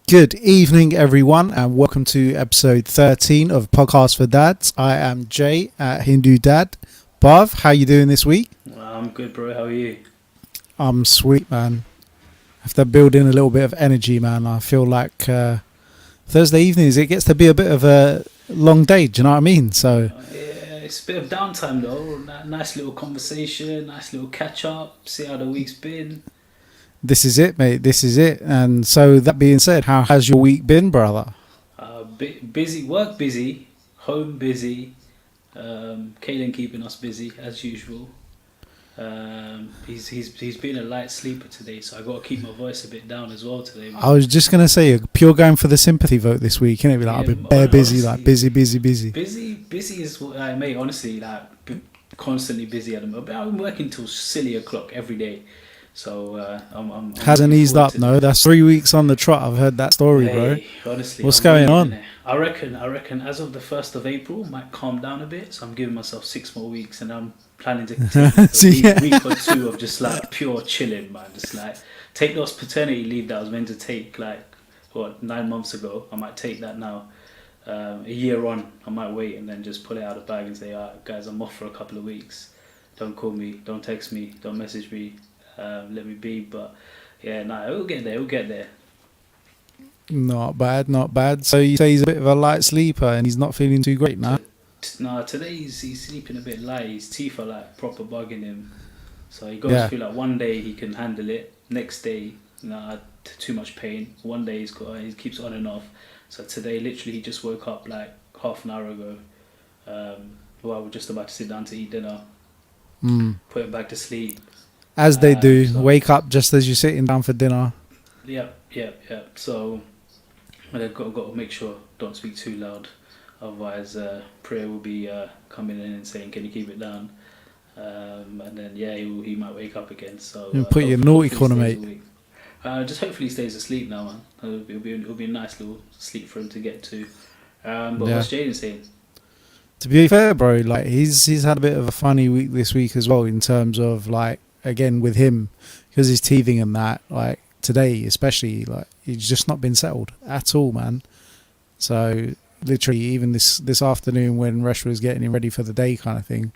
Good evening, everyone, and welcome to episode 13 of Podcast for Dads. I am Jay at HinduDad. Bav, how you doing this week? I'm good, bro. How are you? I'm sweet, man. After building a little bit of energy, man, I feel like Thursday evenings, it gets to be a bit of a long day, do you know what I mean? So Yeah, it's a bit of downtime though. Nice little conversation, nice little catch up. See how the week's been. this is it, mate. This is it. And so that being said, how has your week been, brother? Busy, work busy, home busy. Kaylin keeping us busy as usual. He's been a light sleeper today, so I got to keep my voice a bit down as well today. Man. I was just gonna say, pure going for the sympathy vote this week, innit? Like, I've been bare busy, like busy. Busy is what I mate. Honestly, like constantly busy at the moment. I've been working till silly o'clock every day, so I'm hasn't eased up. No, that's 3 weeks on the trot. I've heard that story, bro. Honestly, what's going on? I reckon as of the 1st of April, might calm down a bit. So I'm giving myself 6 more weeks, and I'm planning to take a week or two of just like pure chilling, man. Just like take those paternity leave that I was meant to take 9 months ago. I might take that now. A year on, I might wait and then just pull it out of the bag and say, "Alright, guys, I'm off for a couple of weeks. Don't call me, don't text me, don't message me. Let me be." But yeah, we'll get there. Not bad. So you say he's a bit of a light sleeper and he's not feeling too great now? No, today he's sleeping a bit light. His teeth are like proper bugging him. So he goes through like one day he can handle it. Next day, too much pain. One day he keeps on and off. So today, literally, he just woke up like half an hour ago. We're just about to sit down to eat dinner. Put him back to sleep. As they do, wake up just as you're sitting down for dinner. Yeah. So I've got to make sure don't speak too loud. Otherwise, Priya will be coming in and saying, "Can you keep it down?" And then he might wake up again. So put your naughty corner, mate. Just hopefully he stays asleep now, man. It'll be a nice little sleep for him to get to. But what's Jaden saying? To be fair, bro, like he's had a bit of a funny week this week as well in terms of like again with him because he's teething and that like today especially like he's just not been settled at all, man. So literally even this afternoon when Resh was getting him ready for the day kind of thing,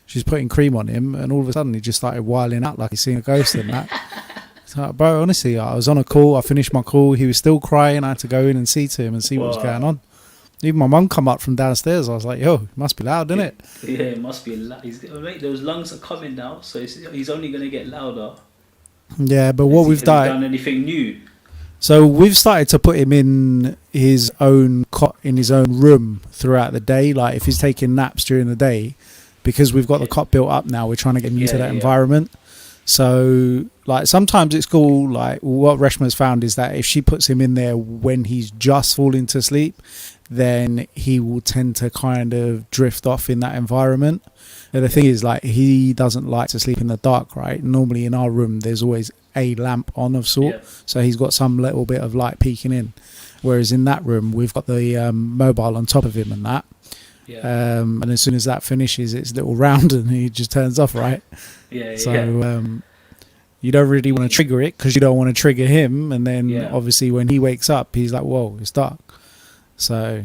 she's putting cream on him and all of a sudden he just started wiling out like he's seen a ghost and that. So, bro, honestly, I was on a call. I finished my call. He was still crying. I had to go in and see to him and see what was going on. Even my mum come up from downstairs. I was like, "Yo, it must be loud, isn't it?" Yeah, it must be loud. Mate, those lungs are coming now, so he's only going to get louder. Yeah, but what we've done anything new? So we've started to put him in his own cot in his own room throughout the day. Like if he's taking naps during the day, because we've got the cot built up now, we're trying to get him used to that environment. So, like, sometimes it's cool, like, what Reshma's found is that if she puts him in there when he's just falling to sleep, then he will tend to kind of drift off in that environment. And the thing is, like, he doesn't like to sleep in the dark, right? Normally in our room, there's always a lamp on of sort. So he's got some little bit of light peeking in. Whereas in that room, we've got the mobile on top of him and that. And as soon as that finishes its little round and he just turns off, right? So you don't really want to trigger it because you don't want to trigger him. And then obviously when he wakes up, he's like, "Whoa, it's dark." So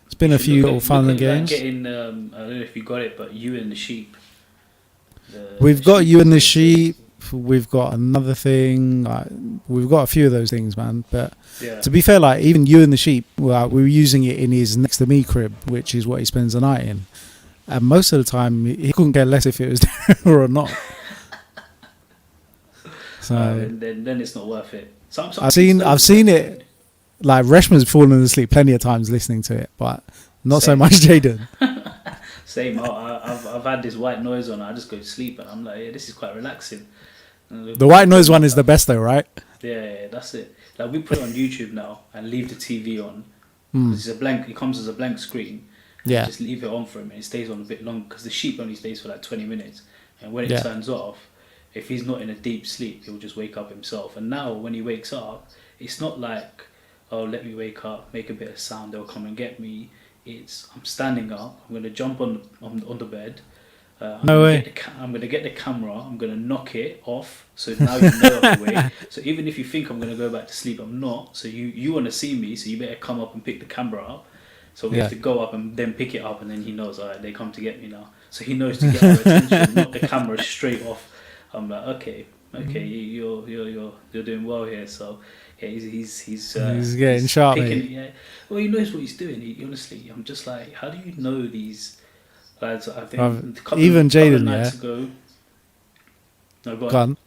it's been a few little fun games. Getting, I don't know if you got it, but You and the Sheep. We've got You and the Sheep. We've got another thing. We've got a few of those things, man. But to be fair, like even You and the Sheep, well, we were using it in his next to me crib, which is what he spends the night in. And most of the time, he couldn't care less if it was there or not. So then it's not worth it. I've seen it. Like Reshma's fallen asleep plenty of times listening to it, but not so much Jaden. Same. I've had this white noise on. I just go to sleep, and I'm like, yeah, this is quite relaxing. The white noise one is the best, though, right? Yeah, that's it. Like we put it on YouTube now and leave the TV on. It's a blank. It comes as a blank screen. Yeah. Just leave it on for him, and it stays on a bit long because the sheep only stays for like 20 minutes, and when it turns off, if he's not in a deep sleep, he'll just wake up himself. And now when he wakes up, it's not like, "Oh, let me wake up, make a bit of sound, they'll come and get me." It's I'm standing up, I'm going to jump on the bed, No way. I'm gonna get the camera. I'm gonna knock it off. So now you know I'm awake. So even if you think I'm gonna go back to sleep, I'm not. So you want to see me. So you better come up and pick the camera up. So we have to go up and then pick it up, and then he knows. All right, they come to get me now. So he knows to get our attention, knock the camera straight off. I'm like, okay, you're doing well here. So yeah, he's getting sharp. Yeah, well, he knows what he's doing. Honestly, I'm just like, how do you know these lads? I think even Jaden, nights ago. No, go on.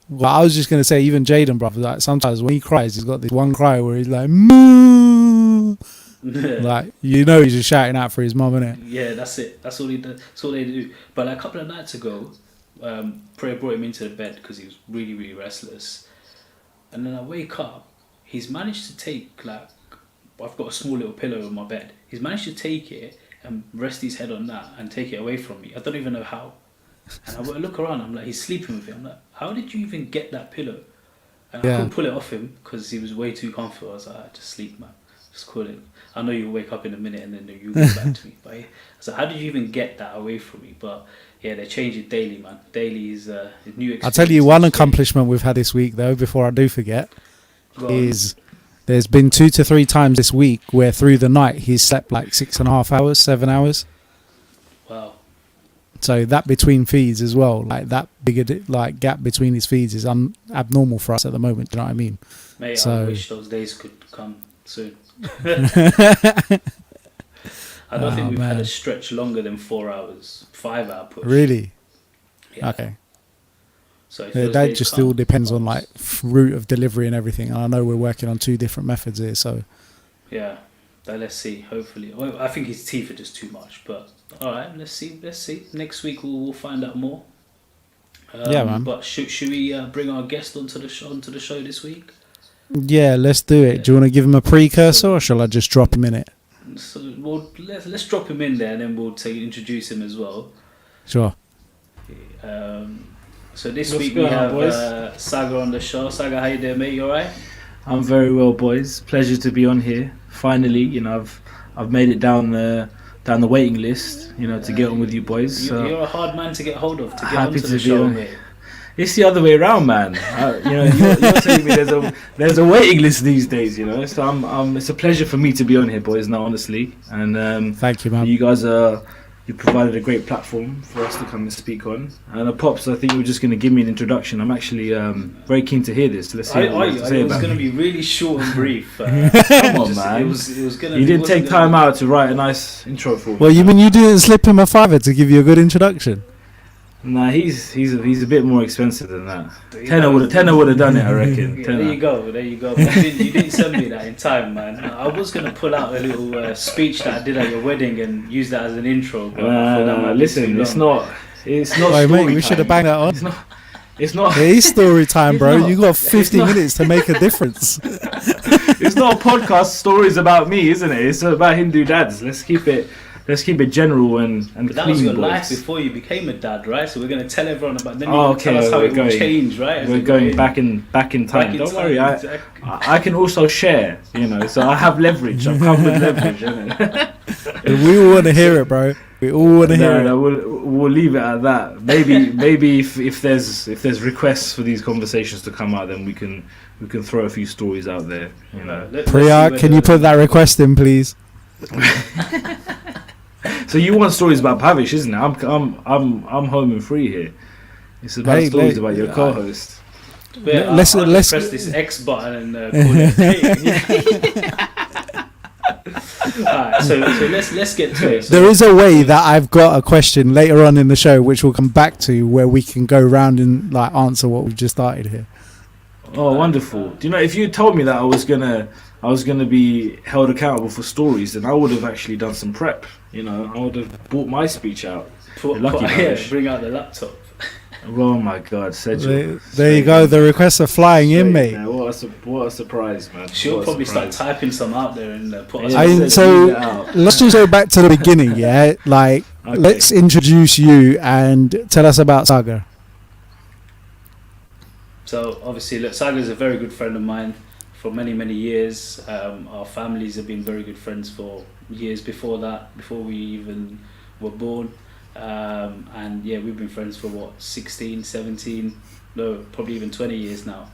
Well, I was just gonna say, even Jaden, brother. Like sometimes when he cries, he's got this one cry where he's like, moo. Like he's just shouting out for his mum, innit? Yeah, that's it. That's all he does. That's all they do. But like a couple of nights ago, Prayer brought him into the bed because he was really, really restless. And then I wake up. He's managed to take I've got a small little pillow on my bed. He's managed to take it and rest his head on that and take it away from me. I don't even know how. And I look around. I'm like, he's sleeping with it. I'm like, how did you even get that pillow? And I couldn't pull it off him because he was way too comfortable. I was like, just sleep, man. Just call it. I know you'll wake up in a minute and then you'll go back to me. But so how did you even get that away from me? But yeah, they change it daily, man. Daily is a new experience. I'll tell you one accomplishment we've had this week, though, before I do forget, is there's been 2 to 3 times this week where through the night he's slept like 6.5 hours, 7 hours. Wow. So that between feeds as well, like that bigger gap between his feeds is abnormal for us at the moment. Do you know what I mean? Mate, I wish those days could come soon. I don't think we've had a stretch longer than 4 hours, 5 hour push. Really? Yeah. Okay. So that just still depends on like route of delivery and everything. And I know we're working on 2 different methods here, so yeah. But let's see. Hopefully, well, I think his teeth are just too much. But all right, let's see. Next week we'll find out more. Yeah, man. But should we bring our guest onto the show this week? Yeah, let's do it. Do you want to give him a precursor, or shall I just drop him in it? So let's drop him in there, and then we'll introduce him as well. Sure. So this week we have Sagar on the show. Sagar, how you doing, mate? You alright? I'm very well, boys. Pleasure to be on here. Finally, I've made it down the waiting list, to get on with you boys. You're a hard man to get hold of to get happy onto to the be show, on. mate. It's the other way around, man. You're telling me there's a waiting list these days, So it's a pleasure for me to be on here, boys. Now, honestly, and thank you, man. You guys you provided a great platform for us to come and speak on. And Pops, I think you were just going to give me an introduction. I'm actually very keen to hear this. Let's hear what you have to say about it. It was going to be really short and brief. Come on, man. You didn't take time out to write a nice intro for me. Well, you mean you didn't slip him a fiver to give you a good introduction? Nah, he's a bit more expensive than that. Tenner would have done it, I reckon. Yeah, there you go. But you didn't send me that in time, man. I was gonna pull out a little speech that I did at your wedding and use that as an intro. But listen, it's not. Wait, mate, we should have banged that on. It's not. It is story time, bro. You got 50 minutes to make a difference. It's not a podcast. Stories about me, isn't it? It's about HinduDads. Let's keep it general and but that clean, was your boys. life before you became a dad, right? So we're going to tell everyone about. Then tell us how it will change, right? We're going back in time. Don't worry, I can also share. So I have leverage. I've come with leverage. We all want to hear it, bro. We all want to hear it. No, we'll leave it at that. Maybe if there's requests for these conversations to come out, then we can throw a few stories out there. Priya, can you put that request in, please? So you want stories about Pavish, isn't it? I'm home and free here. It's about stories about your co-host. Let's press this X button and call it. Alright, so let's get to it. There is a way that I've got a question later on in the show, which we'll come back to, where we can go round and answer what we've just started here. Oh, wonderful! Do you know, if you told me that I was gonna be held accountable for stories, then I would have actually done some prep. I would have brought my speech out. Bring out the laptop. Oh my God, Cedric. There you go. The requests are flying in, mate. Yeah, what a surprise, man. She'll probably start typing some out there and put us. So let's just go back to the beginning, yeah. Okay. Let's introduce you and tell us about Sagar. So obviously, look, Sagar is a very good friend of mine for many, many years. Our families have been very good friends for years before that, before we even were born. And yeah, we've been friends for what, 16, 17, no, probably even 20 years now.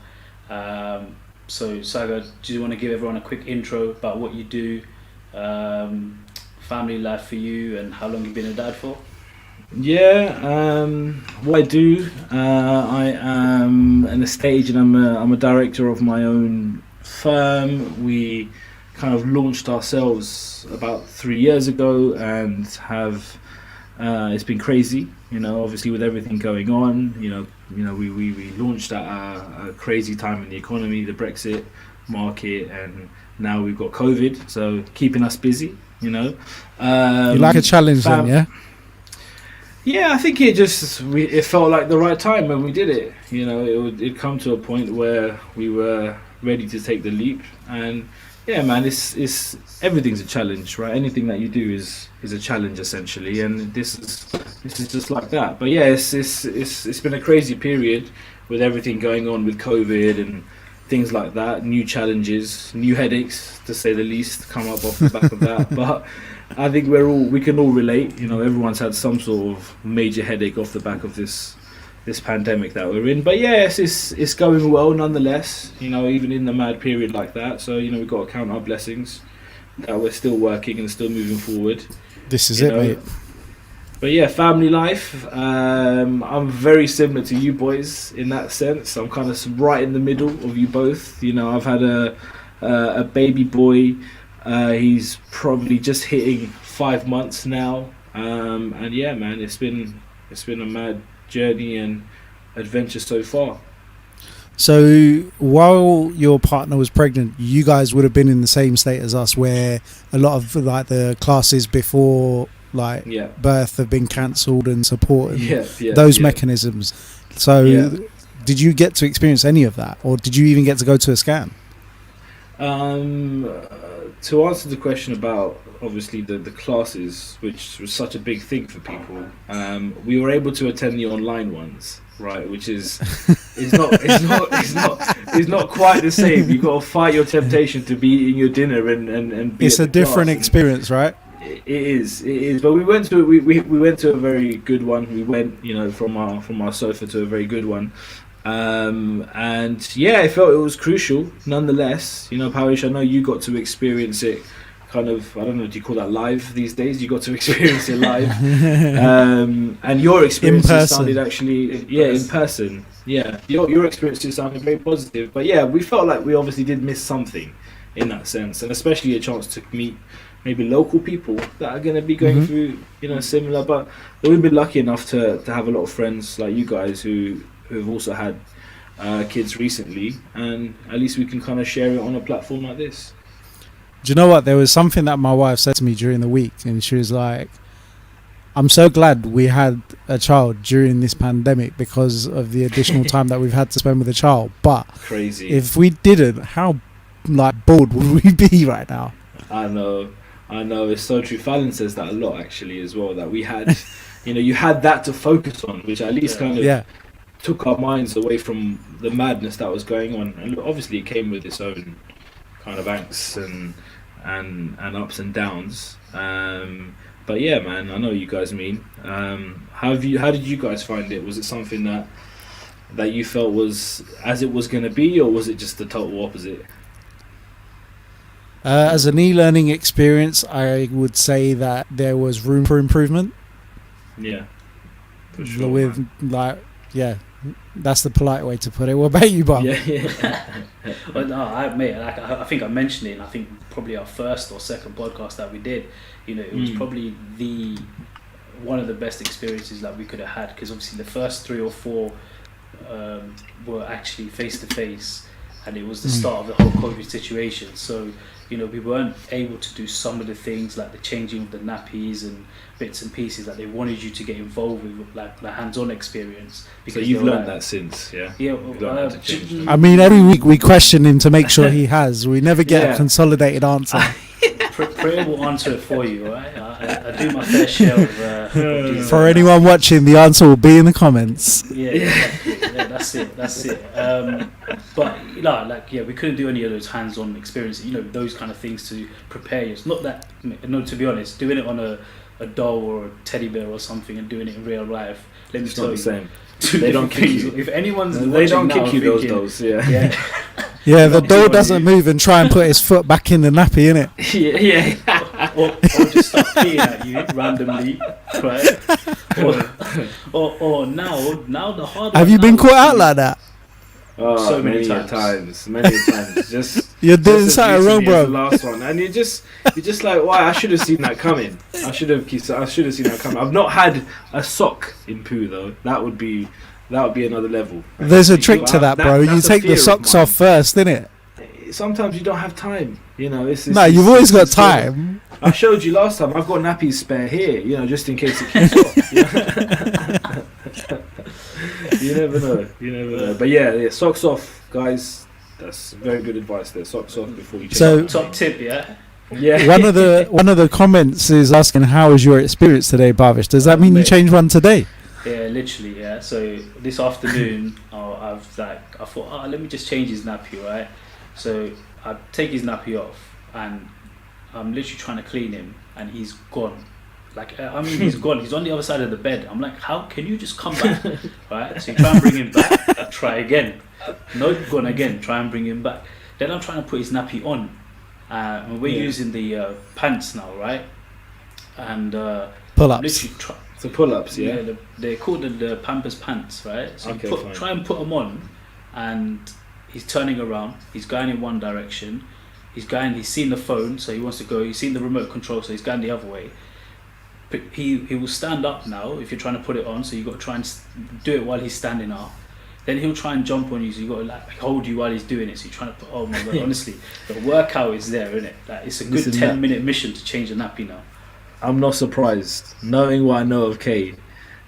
So Sagar, do you want to give everyone a quick intro about what you do, family life for you, and how long you've been a dad for? Yeah, what I do, I am an estate agent. I'm a director of my own firm. We kind of launched ourselves about 3 years ago, and have it's been crazy. Obviously with everything going on. We launched at a crazy time in the economy, the Brexit market, and now we've got COVID, so keeping us busy. You like a challenge then, yeah? Yeah, I think it felt like the right time when we did it. It'd come to a point where we were ready to take the leap, and yeah, man, it's everything's a challenge, right? Anything that you do is a challenge essentially, and this is just like that. But yeah, it's been a crazy period with everything going on with COVID and things like that. New challenges, new headaches, to say the least, come up off the back of that. But I think we can all relate. Everyone's had some sort of major headache off the back of this pandemic that we're in. But yeah, it's going well nonetheless. Even in the mad period like that. So we've got to count our blessings that we're still working and still moving forward. This is it, mate. But yeah, family life. I'm very similar to you boys in that sense. I'm kind of right in the middle of you both. I've had a baby boy. He's probably just hitting 5 months now. And yeah, man, it's been a mad journey and adventure so far. So while your partner was pregnant, you guys would have been in the same state as us, where a lot of like the classes before birth have been cancelled and support and those mechanisms. So did you get to experience any of that, or did you even get to go to a scan? To answer the question about obviously the classes, which was such a big thing for people, we were able to attend the online ones, right? Which is not quite the same. You've got to fight your temptation to be eating your dinner and be. It's a different experience, right? It is. But we went to a very good one. We went, from our sofa to a very good one. And yeah, I felt it was crucial nonetheless. Parish, I know you got to experience it kind of, I don't know, do you call that live these days? You got to experience it live. And your experiences sounded actually, in person. Yeah, your experiences sounded very positive. But yeah, we felt like we obviously did miss something in that sense, and especially a chance to meet maybe local people that are going to be going through, similar. But we've been lucky enough to have a lot of friends like you guys who have also had kids recently, and at least we can kind of share it on a platform like this. Do you know what? There was something that my wife said to me during the week, and she was like, I'm so glad we had a child during this pandemic because of the additional time that we've had to spend with a child. But crazy. If we didn't, how bored would we be right now? I know, it's so true. Fallon says that a lot actually as well, that we had, you had that to focus on, which at least kind of took our minds away from the madness that was going on. And obviously it came with its own kind of angst and ups and downs. But yeah, man, I know what you guys mean. How did you guys find it? Was it something that you felt was as it was going to be, or was it just the total opposite? As an e-learning experience, I would say that there was room for improvement. Yeah, for sure. With that's the polite way to put it. What about you, Bob? Well, no, I think I mentioned it. And I think probably our first or second podcast that we did. It was probably one of the best experiences that we could have had, because obviously the first 3 or 4 were actually face to face, and it was the start of the whole COVID situation. So we weren't able to do some of the things like the changing of the nappies and bits and pieces that they wanted you to get involved with, like the hands-on experience. So you've learned that since, yeah? Yeah. I mean, every week we question him to make sure he has. We never get a consolidated answer. Prayer will answer it for you, right? I do my fair share of for anyone watching, the answer will be in the comments. Yeah. Exactly. Yeah, that's it. But we couldn't do any of those hands-on experiences. Those kind of things to prepare you. It's not that. No, to be honest, doing it on a doll or a teddy bear or something and doing it in real life. Let me tell you, it's not the same. They don't kick you. If anyone's they don't now kick you thinking, those dolls. Yeah. Yeah, the doll doesn't move and try and put his foot back in the nappy, innit? Yeah. or just start peeing at you randomly, right? Or now the hard. Have you been caught out like that? Oh, so many times. Just you're doing just something wrong, bro. the last one, and you're just like, why? I should have seen that coming. I should have seen that coming. I've not had a sock in poo though. That would be another level. There's a trick to that, bro. You take the socks off first, innit? Sometimes you don't have time. You've always got time. I showed you last time. I've got nappies spare here. Just in case it keeps off. You never know. But yeah, socks off, guys. That's very good advice there. Socks off before you change. So top tip, yeah. Yeah. One of the comments is asking, how was your experience today, Bhavish? Does that mean you changed one today? Yeah, literally, yeah. So this afternoon, I thought, let me just change his nappy, right? So I take his nappy off, and I'm literally trying to clean him, and he's gone. He's gone. He's on the other side of the bed. I'm like, how can you just come back, right? So you try and bring him back. Try again. No, gone again. Try and bring him back. Then I'm trying to put his nappy on, and we're using the pants now, right? And pull-ups. So pull-ups, yeah. They're called the Pampers pants, right? So try and put them on, and he's turning around. He's going in one direction. He's seen the phone, so he wants to go. He's seen the remote control, so he's going the other way. But he will stand up now if you're trying to put it on. So you've got to try and do it while he's standing up. Then he'll try and jump on you, so you've got to hold you while he's doing it. So you're trying to put. Oh my god! Honestly, the workout is there, isn't it? It's a good 10-minute mission to change a nappy now. I'm not surprised, knowing what I know of Cade.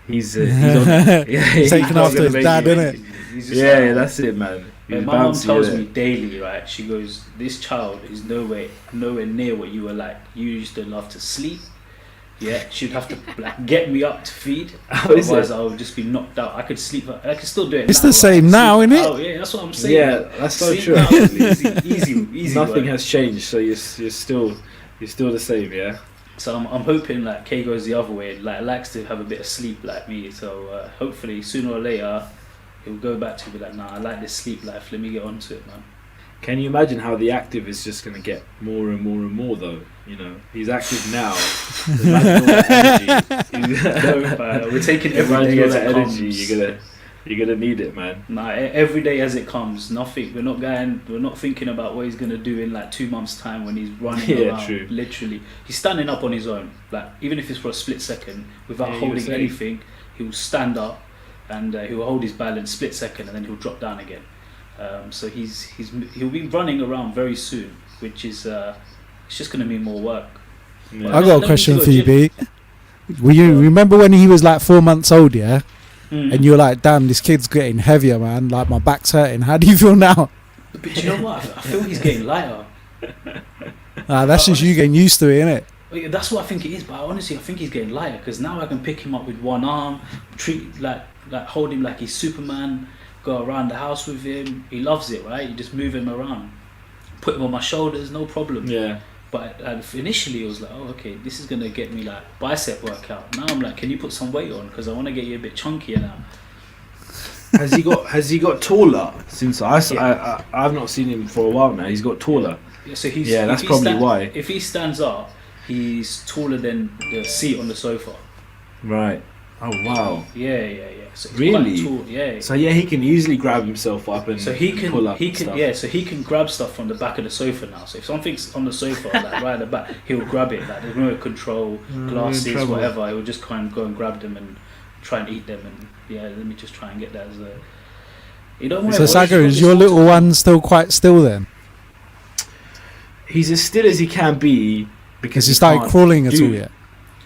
He's taking after his dad, innit? Yeah, that's it, man. My mum tells me daily, right? She goes, "This child is nowhere near what you were like. You used to love to sleep. Yeah, she'd have to get me up to feed. Otherwise, I would just be knocked out. I could sleep. I could still do it. It's the same now, isn't it? Oh yeah, that's what I'm saying. Yeah, that's so true. Easy. Nothing has changed, so you're still the same, yeah. So I'm hoping Kay goes the other way. Likes to have a bit of sleep like me. So hopefully sooner or later he'll go back to be like, nah, I like this sleep life. Let me get onto it, man. Can you imagine how the active is just going to get more and more and more, though? He's active now. We're taking every day as it energy. comes. You're gonna need it, man. Nah, every day as it comes. Nothing. We're not thinking about what he's gonna do in 2 months' time when he's running around. True. Literally, he's standing up on his own. Even if it's for a split second, without holding anything, he'll stand up and he'll hold his balance split second, and then he'll drop down again. So he'll be running around very soon, which is it's just gonna mean more work. Yeah. I got a question for you, B. You remember when he was 4 months old, yeah? And you're like, damn, this kid's getting heavier, man. My back's hurting. How do you feel now? But you know what? I feel he's getting lighter. That's just you getting used to it, innit? That's what I think it is. But honestly, I think he's getting lighter because now I can pick him up with one arm, treat hold him like he's Superman, go around the house with him. He loves it, right? You just move him around, put him on my shoulders, no problem. Yeah. But initially it was okay, this is gonna get me bicep workout. Now I'm can you put some weight on because I want to get you a bit chunkier now. Has he got taller since I've not seen him for a while now? He's got taller. Yeah, so he's that's probably why. If he stands up, he's taller than the seat on the sofa. Right. Oh wow. Yeah. So really? Quite tall. Yeah. So he can easily grab himself up and pull up. So he can grab stuff from the back of the sofa now. So if something's on the sofa, right at the back, he'll grab it. There's no control, glasses, whatever. He'll just kind of go and grab them and try and eat them. And let me just try and get that as a. You don't want. So Sagar, is your little one still quite still then? He's as still as he can be because he started crawling at all yet?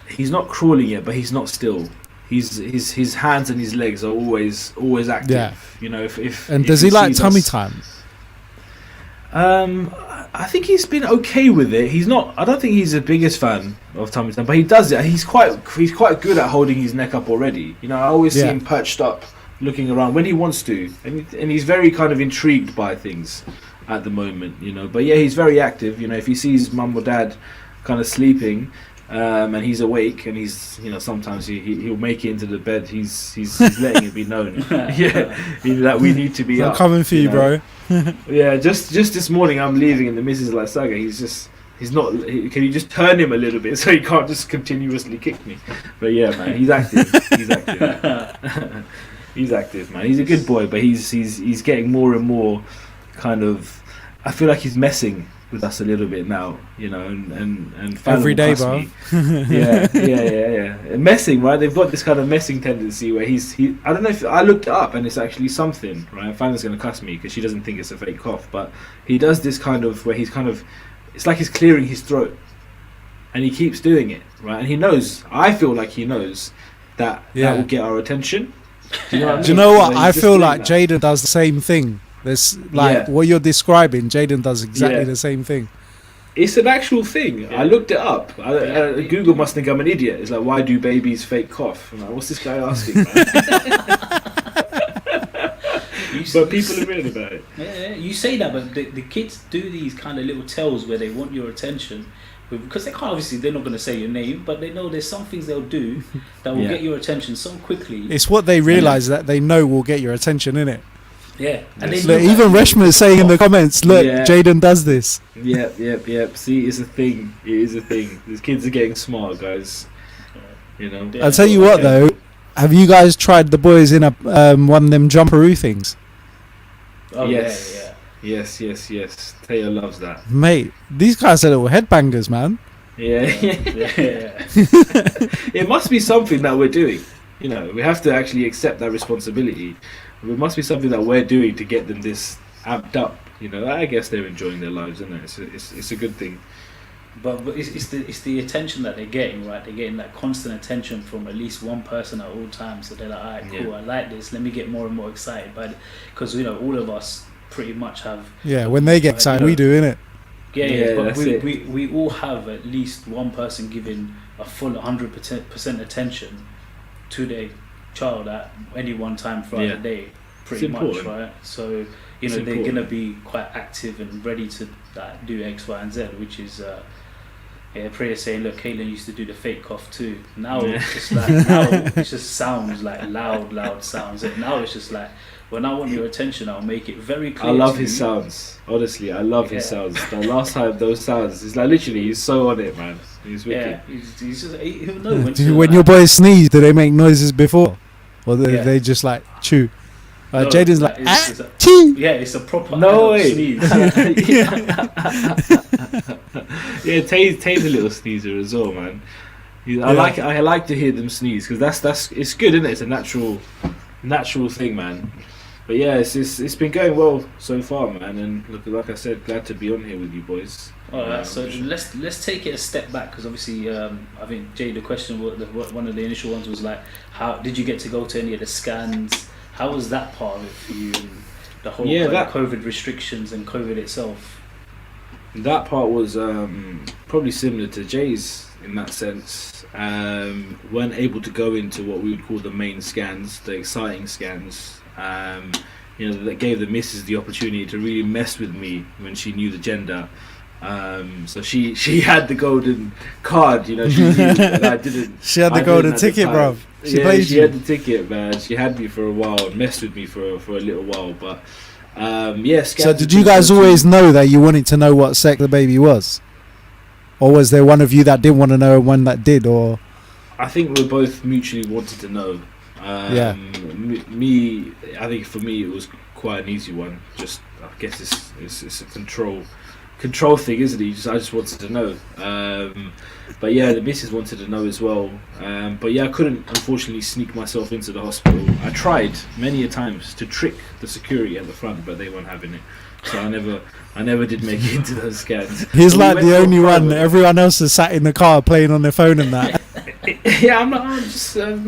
He's not crawling yet, but he's not still. His hands and his legs are always active. Yeah. If does he like tummy time? I think he's been okay with it. He's not. I don't think he's the biggest fan of tummy time, but he does it. He's quite good at holding his neck up already. I always see him perched up looking around when he wants to, and he's very kind of intrigued by things at the moment, you know. But yeah, he's very active. You know, if he sees mum or dad kind of sleeping, and he's awake, and he's, you know, sometimes he'll make it into the bed. He's letting it be known, that we need to be I'm up. coming for you, know. bro. Yeah, just this morning I'm leaving, and the missus is like, Saga, he's not. Can you just turn him a little bit so he can't just continuously kick me? But yeah, man, he's active. He's active. He's active, man. He's a good boy, but he's getting more and more kind of. I feel like he's messing with us a little bit now, you know, and Every day, bro. yeah. And messing, right? They've got this kind of messing tendency where he. I don't know if I looked it up, and it's actually something, right? Fallon's gonna cuss me because she doesn't think it's a fake cough, but he does this kind of where he's kind of. It's like he's clearing his throat, and he keeps doing it, right? And he knows. I feel like he knows that will get our attention. Do you know what I mean? Do you know what? So I feel like that. Jaden does the same thing. There's like what you're describing. Jaden does exactly the same thing. It's an actual thing. I looked it up. Google must think I'm an idiot. It's like, why do babies fake cough? I'm like, what's this guy asking, man? But people are real about it. Yeah, you say that, but the kids do these kind of little tells where they want your attention. Because they can't, obviously, they're not going to say your name, but they know there's some things they'll do that will get your attention so quickly. It's what they realise that they know will get your attention, innit? Yeah. And look, even Reshma is saying in the comments, look, Jaden does this. Yep. See, it's a thing. It is a thing. These kids are getting smart, guys. You know. I'll tell you what, though. Have you guys tried the boys in a one of them jumperoo things? Oh, yes. Yes. Taya loves that. Mate, these guys are little headbangers, man. Yeah. It must be something that we're doing. You know, we have to actually accept that responsibility. It must be something that we're doing to get them this amped up. You know, I guess they're enjoying their lives, isn't it? It's a good thing. But it's the attention that they're getting, right? They're getting that constant attention from at least one person at all times. So they're like, all right, cool, I like this. Let me get more and more excited by it. Because, you know, all of us pretty much have... Yeah, when they get excited, we do, innit? Yeah, but we all have at least one person giving a full 100% attention to their child at any one time throughout the day, pretty much, right? So, you know, they're going to be quite active and ready to do X, Y, and Z, which is... Priya saying, look, Caitlin used to do the fake cough too. Now it's just like, now it just sounds like loud sounds. And now it's just like, when I want your attention, I'll make it very clear. I love his sounds. Honestly, I love his sounds. The last time those sounds, it's like literally, he's so on it, man. He's wicked. Yeah, he's just, he'll know when your boys sneeze, do they make noises before? Or they just like chew? No, Jaden's like, chew! Yeah, it's a proper sneeze. Yeah, Tay's a little sneezer as well, man. I like to hear them sneeze because that's it's good, isn't it? It's a natural thing, man. But yeah, it's been going well so far, man. And look, like I said, glad to be on here with you boys. Alright, so let's take it a step back because obviously I think Jay, the question, one of the initial ones was like, how did you get to go to any of the scans? How was that part of it for you? And the whole COVID restrictions and COVID itself. That part was probably similar to Jay's in that sense. Weren't able to go into what we would call the main scans, the exciting scans. You know, that gave the missus the opportunity to really mess with me when she knew the gender. So she had the golden card, you know. She knew that I didn't. She had the golden ticket, bro. She had the ticket, man. She had me for a while and messed with me for a little while, but. So did you guys always know that you wanted to know what sex the baby was? Or was there one of you that didn't want to know and one that did? Or I think we both mutually wanted to know. Me, I think for me it was quite an easy one. Just I guess it's a control thing, isn't it? I just wanted to know. But yeah, the missus wanted to know as well. But yeah, I couldn't unfortunately sneak myself into the hospital. I tried many a times to trick the security at the front, but they weren't having it. So I never did make it into those scans. He's like the only one. Everyone else is sat in the car playing on their phone and that. Yeah, I'm just going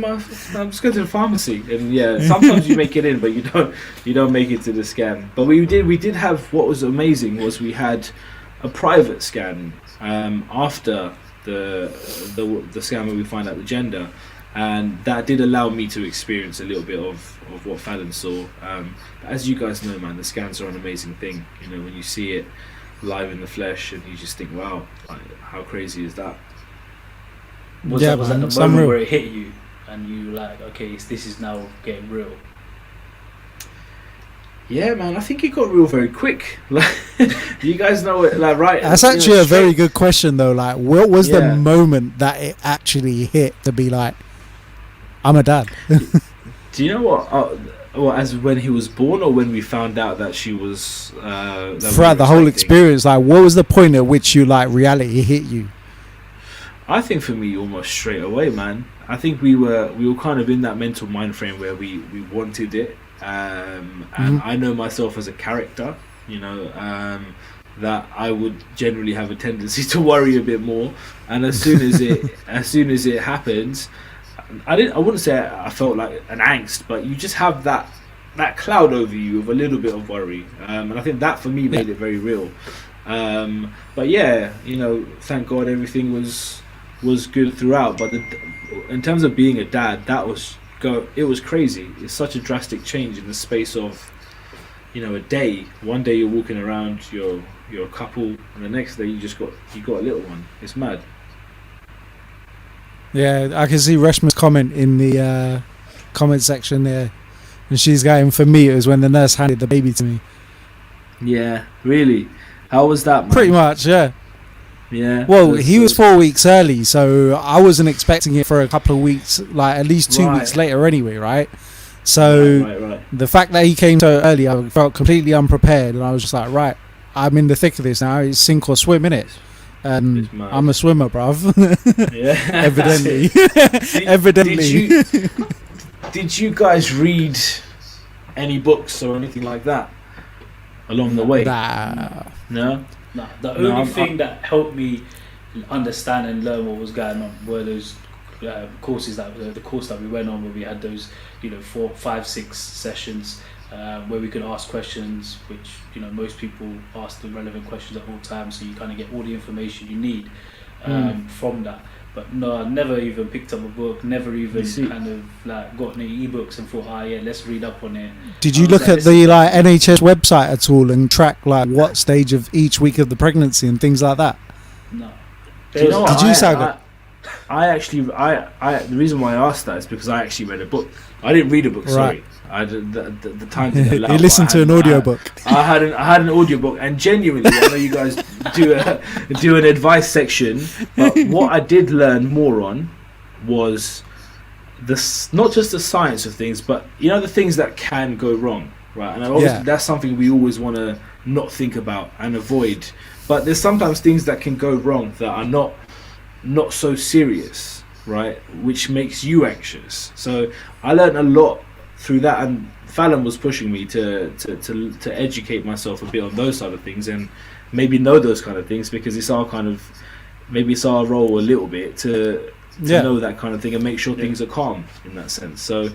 to the pharmacy, and yeah, sometimes you make it in, but you don't make it to the scan. But we did have, what was amazing was we had a private scan after the scan where we find out the gender, and that did allow me to experience a little bit of what Fallon saw. As you guys know, man, the scans are an amazing thing. You know, when you see it live in the flesh, and you just think, wow, like, how crazy is that? Was that the moment where it hit you and you like, okay, this is now getting real? Yeah, man, I think it got real very quick. Like, you guys know it, like, right? That's actually a very good question, though. Like, what was the moment that it actually hit to be like, I'm a dad? Do you know what? Well, as when he was born, or when we found out that she was throughout the whole experience, like, what was the point at which you like reality hit you? I think for me, almost straight away, man. I think we were kind of in that mental mind frame where we wanted it, and I know myself as a character, you know, that I would generally have a tendency to worry a bit more, and as soon as it happens, I wouldn't say I felt like an angst, but you just have that cloud over you of a little bit of worry, and I think that for me made it very real. But yeah, you know, thank God everything was good throughout. But in terms of being a dad, it was crazy. It's such a drastic change in the space of, you know, a day. One day you're walking around, you're a couple, and the next day you got a little one. It's mad. Yeah, I can see Reshma's comment in the comment section there, and she's going, for me it was when the nurse handed the baby to me. Yeah, really? How was that, man? Pretty much, yeah. Yeah. Well, he was 4 weeks early, so I wasn't expecting it for a couple of weeks, like at least 2 weeks later anyway, right? So right. The fact that he came so early, I felt completely unprepared, and I was just like, right, I'm in the thick of this now. It's sink or swim, innit? And I'm a swimmer, bruv. Yeah. Evidently. Evidently. Did you guys read any books or anything like that along the way? Nah. No? No. The only thing that helped me understand and learn what was going on were those courses the course that we went on, where we had those, you know, 4, 5, 6 sessions where we could ask questions, which, you know, most people ask the relevant questions at all times, so you kind of get all the information you need from that. But no, I never even picked up a book, never even kind of like got any ebooks and thought, let's read up on it. Did you look at the like NHS website at all and track like what stage of each week of the pregnancy and things like that? No. Did you, Sagar? The reason why I asked that is because I actually read a book. I didn't read a book, sorry. I did the time didn't allow. You listened to an audiobook. I had an audiobook, and genuinely, I know you guys do an advice section, but what I did learn more on was not just the science of things, but, you know, the things that can go wrong, right? And obviously that's something we always want to not think about and avoid. But there's sometimes things that can go wrong that are not so serious, right? Which makes you anxious. So I learned a lot through that, and Fallon was pushing me to educate myself a bit on those side of things, and maybe know those kind of things, because it's our role a little bit to know that kind of thing and make sure things are calm in that sense. So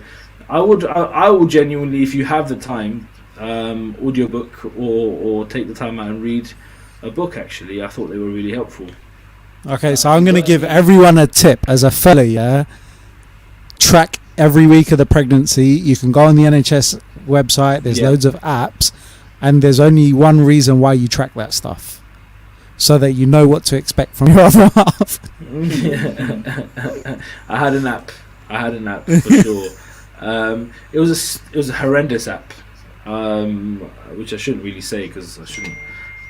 I will genuinely, if you have the time, audiobook or take the time out and read a book. Actually, I thought they were really helpful. Okay, so I'm going to give everyone a tip as a fella, track every week of the pregnancy. You can go on the NHS website, there's loads of apps, and there's only one reason why you track that stuff, so that you know what to expect from your other half. I had an app for sure. It was a horrendous app, which I shouldn't really say, because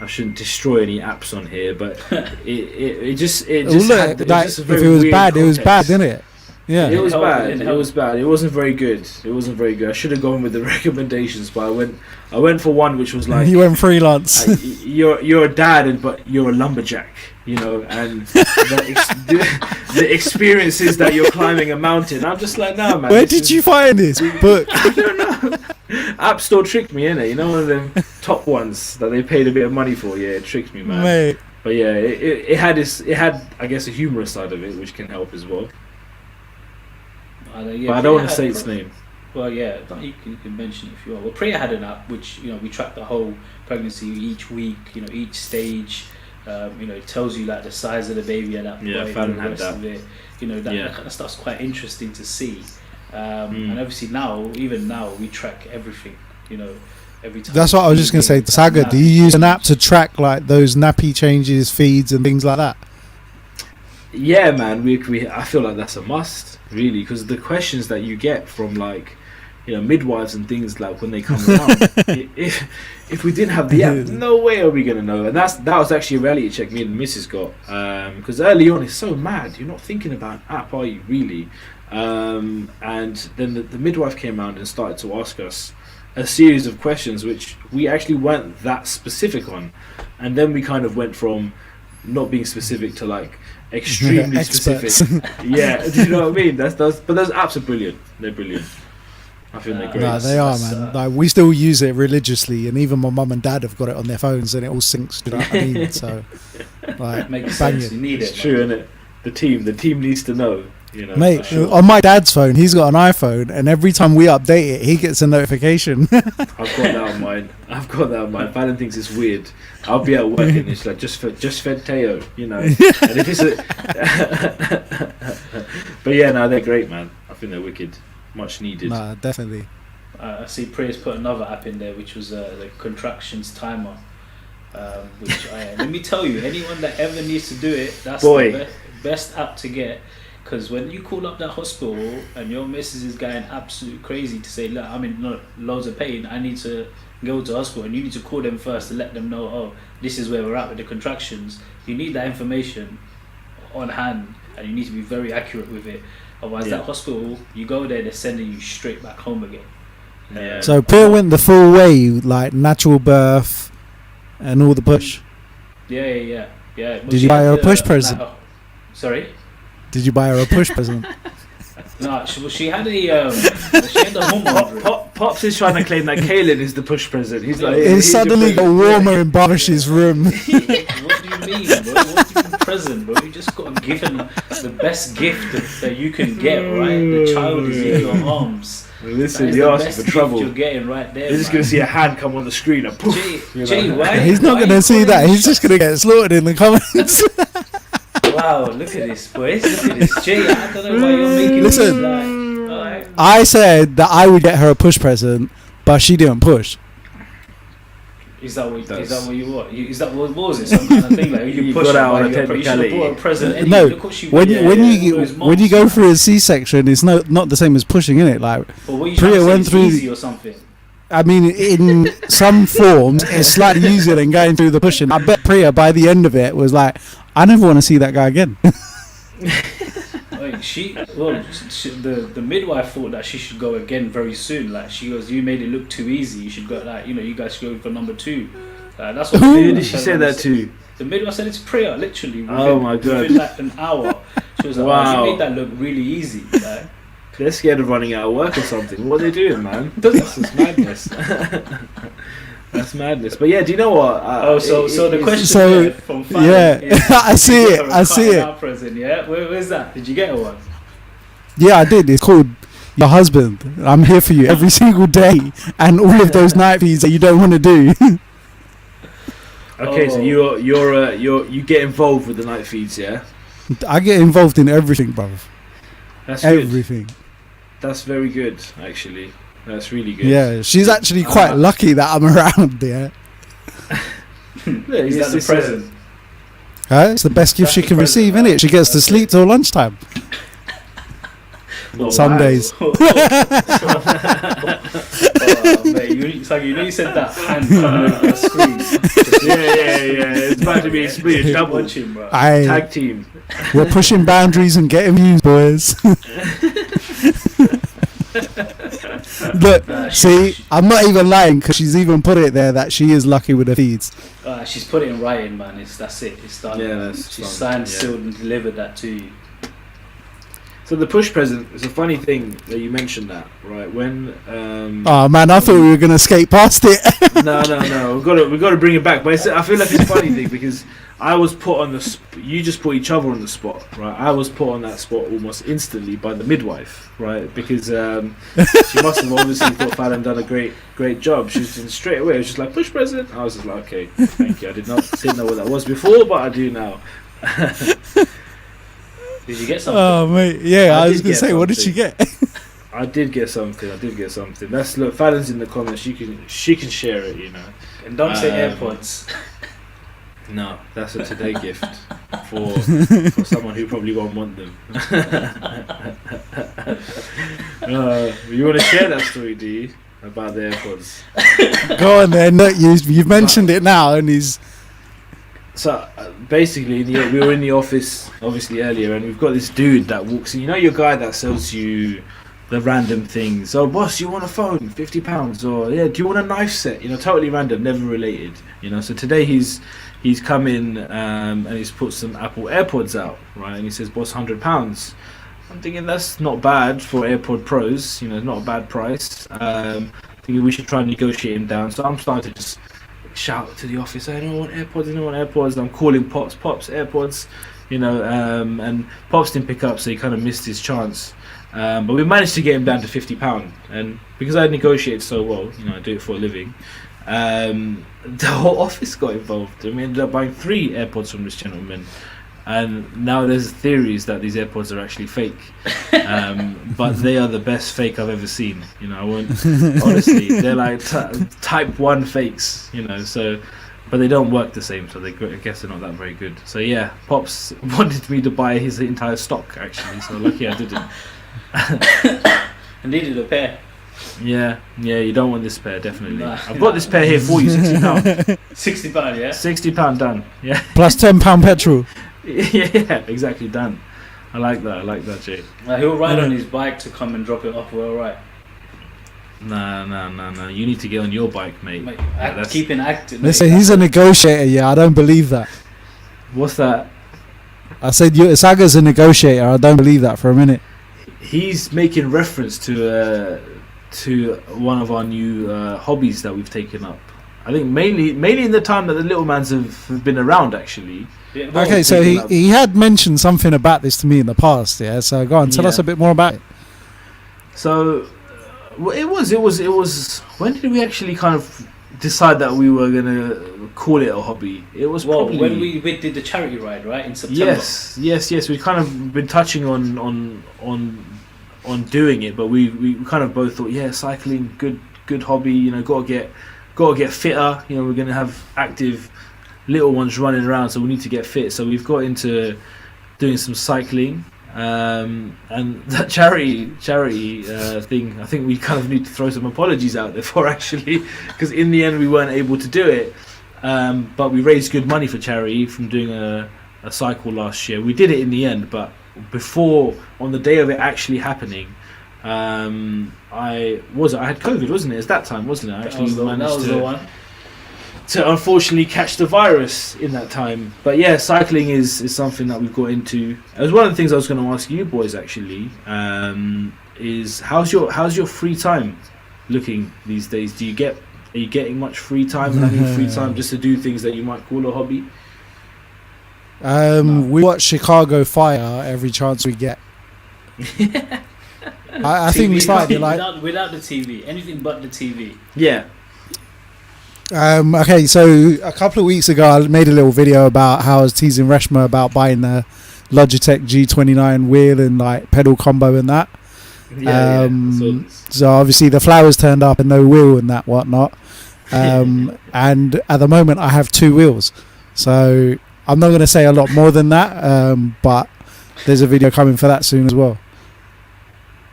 I shouldn't destroy any apps on here, but it just had just a very if it was weird bad, context. it was bad, didn't it? Yeah, it was bad. It wasn't very good. I should have gone with the recommendations, but I went for one which was like, you went freelance. You're a dad, but you're a lumberjack, you know, and the experience is that you're climbing a mountain. I'm just like, nah, man. Where did you find this book? I don't know. App Store tricked me, innit? You know, one of them top ones that they paid a bit of money for. Yeah, it tricked me, man. Mate. But yeah, it had I guess a humorous side of it, which can help as well. But I don't want to say its name. Well, yeah, you can mention it if you want. Well, Priya had an app which, you know, we tracked the whole pregnancy each week, you know, each stage, It tells you like the size of the baby at that point. Yeah, Fallon had that. Of it. That kind of stuff's quite interesting to see. And obviously even now, we track everything. Every time. That's what I was just going to say. Sagar, do you use an app to track like those nappy changes, feeds, and things like that? Yeah, man. I feel like that's a must, really, because the questions that you get from like, midwives and things like when they come around. if we didn't have the app, no way are we gonna know. And that was actually a reality check me and the missus got, because early on it's so mad. You're not thinking about an app, are you really? And then the midwife came around and started to ask us a series of questions which we actually weren't that specific on, and then we kind of went from not being specific to like extremely specific. Yeah, do you know what I mean? But those apps are brilliant. They're brilliant. I think they're great. No, they are, man. Like, we still use it religiously, and even my mum and dad have got it on their phones, and it all syncs. You know what I mean? So, like, makes sense. You need it's true, isn't it? The team needs to know. Mate, sure. On my dad's phone, he's got an iPhone, and every time we update it, he gets a notification. I've got that on mine. Fallon thinks it's weird. I'll be at work and it's like just fed Teo, And if it's but yeah, no, they're great, man. I think they're wicked, much needed. Nah, definitely. I see Priya's put another app in there, which was the contractions timer. Let me tell you, anyone that ever needs to do it, that's the best app to get. Because when you call up that hospital and your missus is going absolute crazy to say, look, I'm in loads of pain, I need to go to hospital, and you need to call them first to let them know, oh, this is where we're at with the contractions. You need that information on hand, and you need to be very accurate with it. Otherwise, that hospital, you go there, they're sending you straight back home again. Yeah. So Priya went the full way, like natural birth and all the push. Yeah. Did you buy her a push present? Sorry? Did you buy her a push present? No, she had a hormone. Pops is trying to claim that Kaelin is the push present. He's like, it suddenly got warmer in Bhavish's room. What do you mean, bro? What do you mean present, bro? You just got given the best gift that you can get, right? The child is in your arms. Listen, you're asking for trouble. You're getting right there. You're just going to see a hand come on the screen and poof. Why? He's not going to see that. He's just going to get slaughtered in the comments. Wow, look at this, boys. Look at this. Jay, I don't know why you're making Listen, this like. I said that I would get her a push present, but she didn't push. Is that what you want? What was it? Some kind of thing like you push got out on a technicality. You should have bought a present. Anyway. No, Look what she when you go through a C-section, it's not the same as pushing, innit? Like Priya went through easy or something. I mean, in some forms, it's slightly easier than going through the pushing. I bet Priya, by the end of it, was like, I never want to see that guy again. Like the midwife thought that she should go again very soon. Like she goes, you made it look too easy. You should go you guys should go for number 2. That's what. Who did she say that to? The midwife said it's Priya, literally. Oh my god! Within like an hour, she was like, wow. You made that look really easy. Like, they're scared of running out of work or something. What are they doing, man? That's just madness. That's madness. But yeah, do you know what? So the question from Fallon is, I see it. Present, yeah? Where's that? Did you get one? Yeah, I did. It's called Your Husband. I'm here for you every single day, and all of those night feeds that you don't want to do. Okay, so you get involved with the night feeds, yeah? I get involved in everything, bruv. That's everything. Good. That's very good, actually. That's really good. Yeah, she's actually quite lucky that I'm around. Yeah. Is that the present? It's the best gift she can receive, isn't it? She gets to sleep till lunchtime. Some days. Mate, you said that hand coming over the screen. Yeah. It's about to be a double. Tag team. We're pushing boundaries and getting views, boys. Look, see, I'm not even lying because she's even put it there that she is lucky with her feeds. She's put it in writing, man. That's it. It's done. Yeah, she's signed, sealed, and delivered that to you. So the push present is a funny thing that you mentioned that, right? When oh man, I thought we were gonna skate past it. no, we've got to bring it back. But I feel like it's a funny thing because I was put on the you just put each other on the spot, right? I was put on that spot almost instantly by the midwife, right? Because she must have obviously thought Fallon done a great job. She was just straight away. It was just like push present. I was just like, okay, thank you. I didn't know what that was before, but I do now. Did you get something? Oh mate, yeah. I was gonna say, what did she get? I did get something. Look, Fallon's in the comments. She can share it, you know. And don't say AirPods. No, that's a today gift for someone who probably won't want them. You want to share that story, do you? About the AirPods? Go on then. Look, you've mentioned it now, and he's. So basically, we were in the office obviously earlier, and we've got this dude that walks in. You know, your guy that sells you the random things. Oh, boss, you want a phone? £50. Or yeah, do you want a knife set? You know, totally random, never related. You know, so today he's come in and he's put some Apple AirPods out, right? And he says, boss, £100. I'm thinking that's not bad for AirPod Pros. You know, not a bad price. Thinking we should try and negotiate him down. So I'm starting to just shout to the office, I don't want AirPods. And I'm calling Pops, AirPods, you know, and Pops didn't pick up, so he kind of missed his chance. But we managed to get him down to £50, and because I negotiated so well, you know, I do it for a living, the whole office got involved, and we ended up buying 3 AirPods from this gentleman. And now there's theories that these AirPods are actually fake, but they are the best fake I've ever seen. You know, I won't, honestly, they're like type 1 fakes. You know, so, but they don't work the same, so I guess they're not that very good. So yeah, Pops wanted me to buy his entire stock actually, so lucky I didn't. I needed a pair. Yeah, you don't want this pair, definitely. Nah, I've got this pair here for you, £60. £60, yeah. £60 done. Yeah. Plus £10 petrol. Yeah, exactly, done. I like that, Jay. He'll ride on his bike to come and drop it off. We're alright. No. You need to get on your bike, mate. Keeping active. Listen, he's a negotiator. Yeah, I don't believe that. What's that? I said Sagar's a negotiator. I don't believe that for a minute. He's making reference to one of our new hobbies that we've taken up. I think mainly in the time that the little mans have been around, actually. Yeah, well, okay, so he had mentioned something about this to me in the past. Yeah, so go on, tell us a bit more about it. So it was. When did we actually kind of decide that we were gonna call it a hobby? It was probably when we did the charity ride, right, in September. Yes. We kind of been touching on doing it, but we kind of both thought, yeah, cycling, good hobby. You know, gotta get fitter. You know, we're gonna have active little ones running around, so we need to get fit. So we've got into doing some cycling, and that charity thing. I think we kind of need to throw some apologies out there for, actually, because in the end we weren't able to do it. But we raised good money for charity from doing a cycle last year. We did it in the end, but before, on the day of it actually happening, I had COVID, wasn't it? It's that time, wasn't it? I actually managed to unfortunately catch the virus in that time. But yeah, cycling is something that we've got into. It was one of the things I was going to ask you boys, actually, is how's your free time looking these days? Are you getting much free time, and having free time just to do things that you might call a hobby? We watch Chicago Fire every chance we get. I think we started without the TV, anything but the TV. Yeah. Okay, so a couple of weeks ago I made a little video about how I was teasing Reshma about buying the Logitech G29 wheel and like pedal combo and that. So obviously the flowers turned up and no wheel and that whatnot. And at the moment I have 2 wheels. So I'm not going to say a lot more than that, but there's a video coming for that soon as well.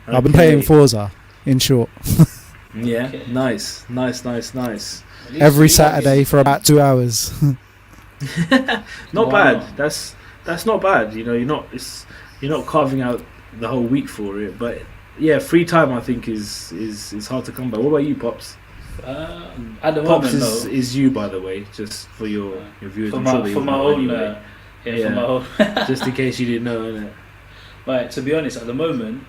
Okay. I've been playing Forza, in short. Yeah, okay. Nice. Every Saturday for about 2 hours. Not bad. That's not bad. You know, you're not carving out the whole week for it. But yeah, free time I think is hard to come by. What about you, Pops? At the Pops moment, is you, by the way, just for your viewers. For my own, just in case you didn't know. Innit? Right, to be honest, at the moment,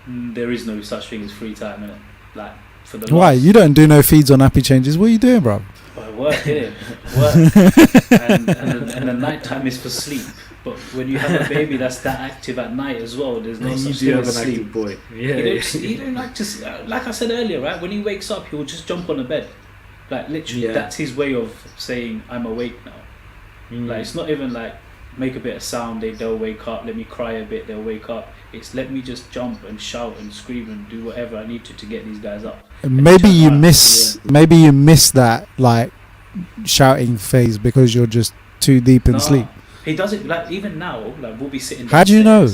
there is no such thing as free time, innit? Like, for the Why? last- You don't do no feeds or nappy changes. What are you doing, bro? I work here, work, and the night time is for sleep. But when you have a baby that's that active at night as well, there's no You such do thing have as an sleep. active boy. Yeah. He don't like just like I said earlier, right? When he wakes up, he will just jump on the bed, like literally. Yeah. That's his way of saying I'm awake now. Like it's not even like make a bit of sound, they'll wake up. Let me cry a bit, they'll wake up. It's let me just jump and shout and scream and do whatever I need to get these guys up. Maybe you miss that like shouting phase because you're just too deep in sleep. He does it like even now. Like we'll be sitting. How do you know?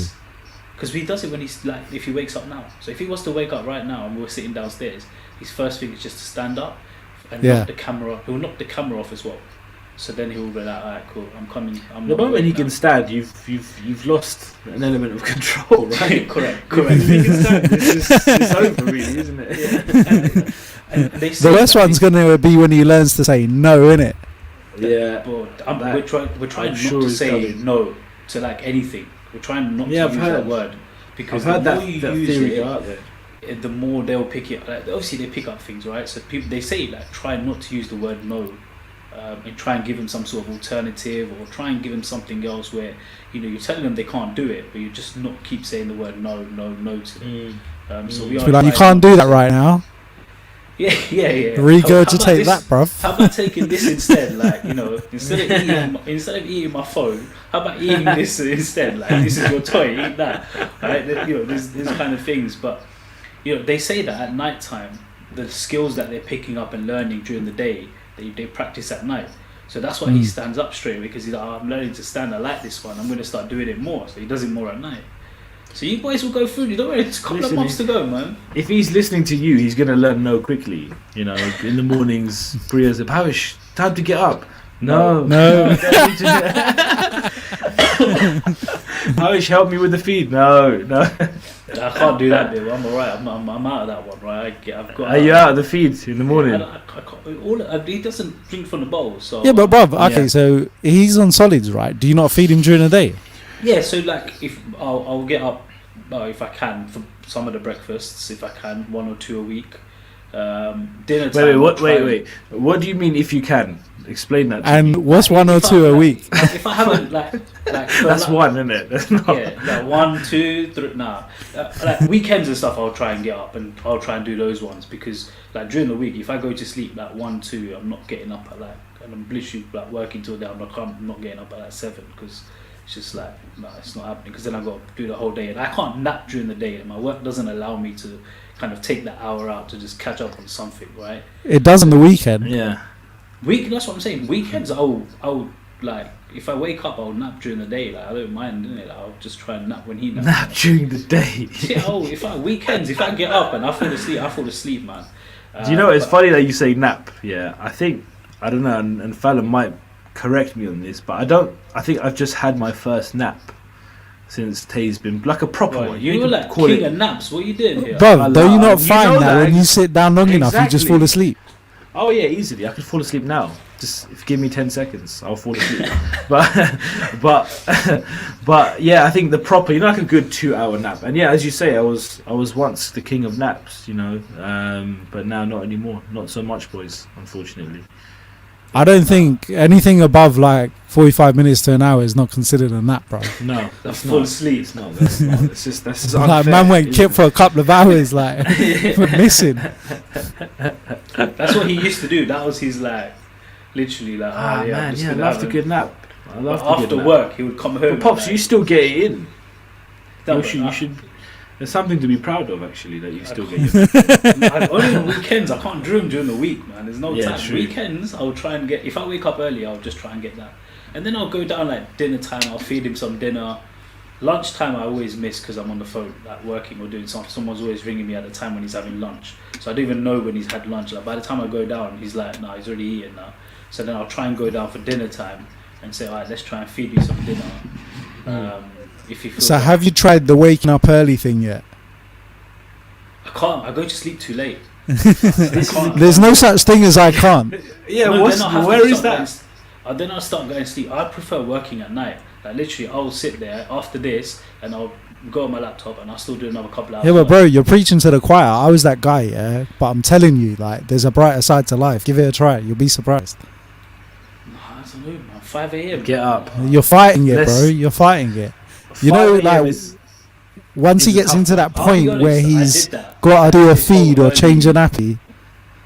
Because he does it when he's like if he wakes up now. So if he was to wake up right now and we're sitting downstairs, his first thing is just to stand up and knock the camera. He'll knock the camera off as well. So then he will be like, alright, cool, I'm coming. The moment he can stand, you've lost an element of control, right? correct. If he can stand, it's over, really, isn't it? Yeah. And they say The worst one's going to be when he learns to say no, innit? Yeah. But we're trying not sure to he's say coming. no to like anything. We're trying not to I've use heard. that word because I've heard the that, more you that use theory it, out there. the more they'll pick it. Like, obviously, they pick up things, right? So people they say like try not to use the word no, and try and give them some sort of alternative, or try and give them something else where you're telling them they can't do it, but you just not keep saying the word no to them. So we Just are be like, you trying can't do not that to- right now. Yeah. Regurgitate that, bruv. How about taking this instead? Like instead of eating my phone, how about eating this instead? Like this is your toy, eat that. Right? These kind of things. But they say that at night time, the skills that they're picking up and learning during the day, they practice at night. So that's why he stands up straight away, because he's like, I'm learning to stand. I like this one. I'm going to start doing it more. So he does it more at night. So you boys will go through. You don't worry. It's a couple of months to go, man. If he's listening to you, he's going to learn no quickly. In the mornings, Priya's like, Pavish, time to get up. No. Pavish, help me with the feed. No. I can't do that bit. I'm alright. I'm out of that one, right? I've got. Are you out of the feed in the morning? I can't, he doesn't drink from the bowl, so. Yeah, but bruv, okay, so he's on solids, right? Do you not feed him during the day? Yeah, so like if I'll get up, if I can, for some of the breakfasts, if I can, 1 or 2 a week. Dinner time. Wait. What do you mean if you can? Explain that to me. And what's 1 or 2 a week? If I haven't like That's one, isn't it? That's not. Yeah, like 1, 2, 3. Nah, like weekends and stuff, I'll try and get up and I'll try and do those ones, because like during the week, if I go to sleep like 1, 2, I'm not getting up at like, and I'm literally like working till then. I'm not getting up at like 7, because it's just like it's not happening. Because then I've got to do the whole day, and I can't nap during the day, and my work doesn't allow me to kind of take that hour out to just catch up on something, right? It does on the weekend. Yeah. That's what I'm saying. Weekends, I'll like if I wake up, I'll nap during the day. Like I don't mind, innit? Like, I'll just try and nap when he naps. Nap during the day. Yeah. Weekends, if I get up and I fall asleep, man. Do you know? It's funny that you say nap. Yeah, I don't know, and Fallon might correct me on this, but I think I've just had my first nap since Tay's been like a proper one. You were like king of naps. What are you doing here? Bruv, don't you not You find know that that. when you sit down long enough, you just Exactly. fall asleep? Oh yeah, easily. I could fall asleep now. Just if you give me 10 seconds, I'll fall asleep. but yeah, I think the proper, like a good 2-hour nap. And yeah, as you say, I was once the king of naps, but now not anymore. Not so much, boys, unfortunately. I don't think anything above like 45 minutes to an hour is not considered a nap, bro. No, That's full sleep. It's not. That's not. It's just that's just Like unfair. man went kip for a couple of hours, like we're missing. That's what he used to do. That was his like, literally like. I'm Man, just yeah, I gonna love have the a- good nap. I love But the after good nap. work, he would come home. But Pops, and, you still get it in. No, You but should. There's something to be proud of, actually, that you still get it in. only on weekends. I can't dream during the week, man. There's no Yeah, time. true. Weekends, I'll try and get. If I wake up early, I'll just try and get that, and then I'll go down like dinner time. I'll feed him some dinner. Lunchtime, I always miss because I'm on the phone, like working or doing something. Someone's always ringing me at the time when he's having lunch, so I don't even know when he's had lunch. Like by the time I go down, he's like, "Nah, he's already eaten now." So then I'll try and go down for dinner time and say, "All right, let's try and feed you some dinner." If you feel So like- have you tried the waking up early thing yet? I can't. I go to sleep too late. I can't. There's no such thing as I can't. Yeah, No, then I'll have to where is start that? then I'll start going to sleep. I prefer working at night. Like literally, I'll sit there after this and I'll go on my laptop and I'll still do another couple hours. Yeah, but bro, you're preaching to the choir. I was that guy, yeah. But I'm telling you, like, there's a brighter side to life. Give it a try. You'll be surprised. I don't know, man. 5 a.m. Get up. You're fighting it, bro. You're fighting it. You know, like, once he gets into that point where he's got to do a feed or change a nappy.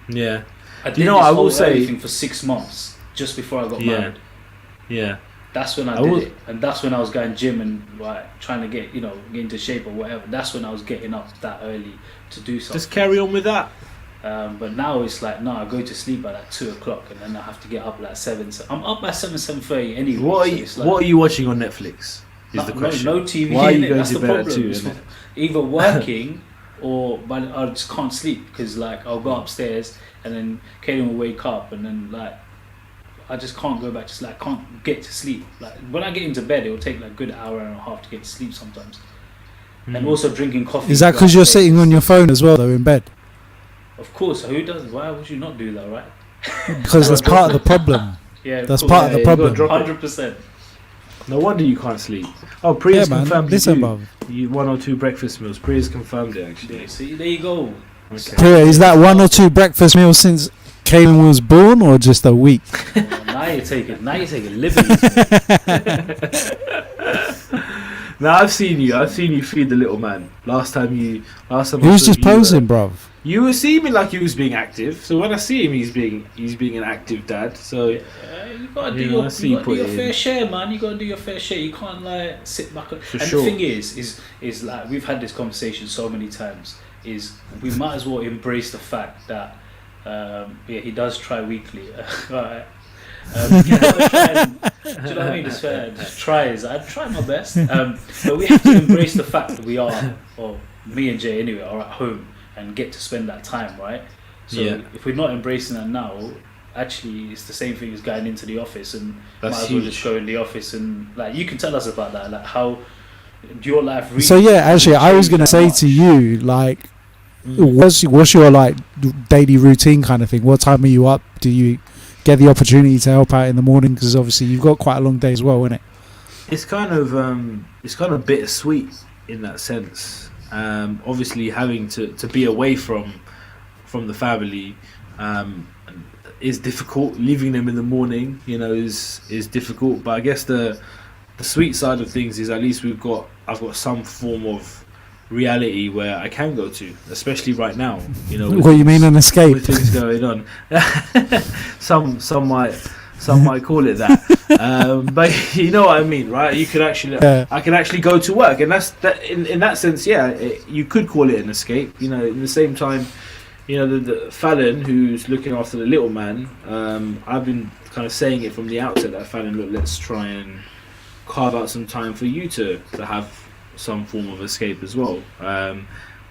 Yeah. I did I will say thing for 6 months just before I got married. Yeah. That's when I did it, and that's when I was going gym and like trying to get get into shape or whatever. That's when I was getting up that early to do something. Just carry on with that. But now it's like I go to sleep at like 2 o'clock and then I have to get up like 7. So I'm up by 7:30 anyway. What are you watching on Netflix? Is the question. No TV. Why are you going that's to the bed problem. at 2? Either working but I just can't sleep because like I'll go upstairs and then Kaden will wake up and then like I just can't go back to sleep. I can't get to sleep. Like when I get into bed, it will take like a good hour and a half to get to sleep sometimes. And also drinking coffee. Is that because you're sitting on your phone as well, though, in bed? Of course. Who does? Why would you not do that, right? Because that's part of the problem. Yeah, that's part of the problem. 100%. No wonder you can't sleep. Oh, Priya's confirmed. Listen, bruv. You 1 or 2 breakfast meals. Priya's confirmed it actually. Yeah, see, there you go. Okay. Priya, is that 1 or 2 breakfast meals since Kaden was born, or just a week? Now you're taking liberties. Now I've seen you feed the little man. Last time he was just posing, bruv. You were seeming like he was being active. So when I see him, he's being an active dad. So you gotta do your fair share, man. You gotta do your fair share. You can't like sit back. The thing is like we've had this conversation so many times. Is we might as well embrace the fact that he does try weekly. Right. Do you know what I mean? Just tries. I try my best. But we have to embrace the fact that we are, or me and Jay anyway, are at home and get to spend that time, right? So if we're not embracing that now, actually it's the same thing as going into the office and might as well just go in the office and like you can tell us about that, like how your life really. So actually I was gonna say to you, like what's your like daily routine kind of thing? What time are you up? Do you get the opportunity to help out in the morning? Because obviously you've got quite a long day as well, isn't it? It's kind of bittersweet in that sense. Obviously having to be away from the family is difficult. Leaving them in the morning, is difficult. But I guess the sweet side of things is at least I've got some form of reality where I can go to, especially right now. What you mean, an escape? With things going on. some might call it that, but you know what I mean, right? You could actually, I can actually go to work, and that's that. In that sense, you could call it an escape. In the same time, the Fallon, who's looking after the little man. I've been kind of saying it from the outset that Fallon, look, let's try and carve out some time for you to have some form of escape as well.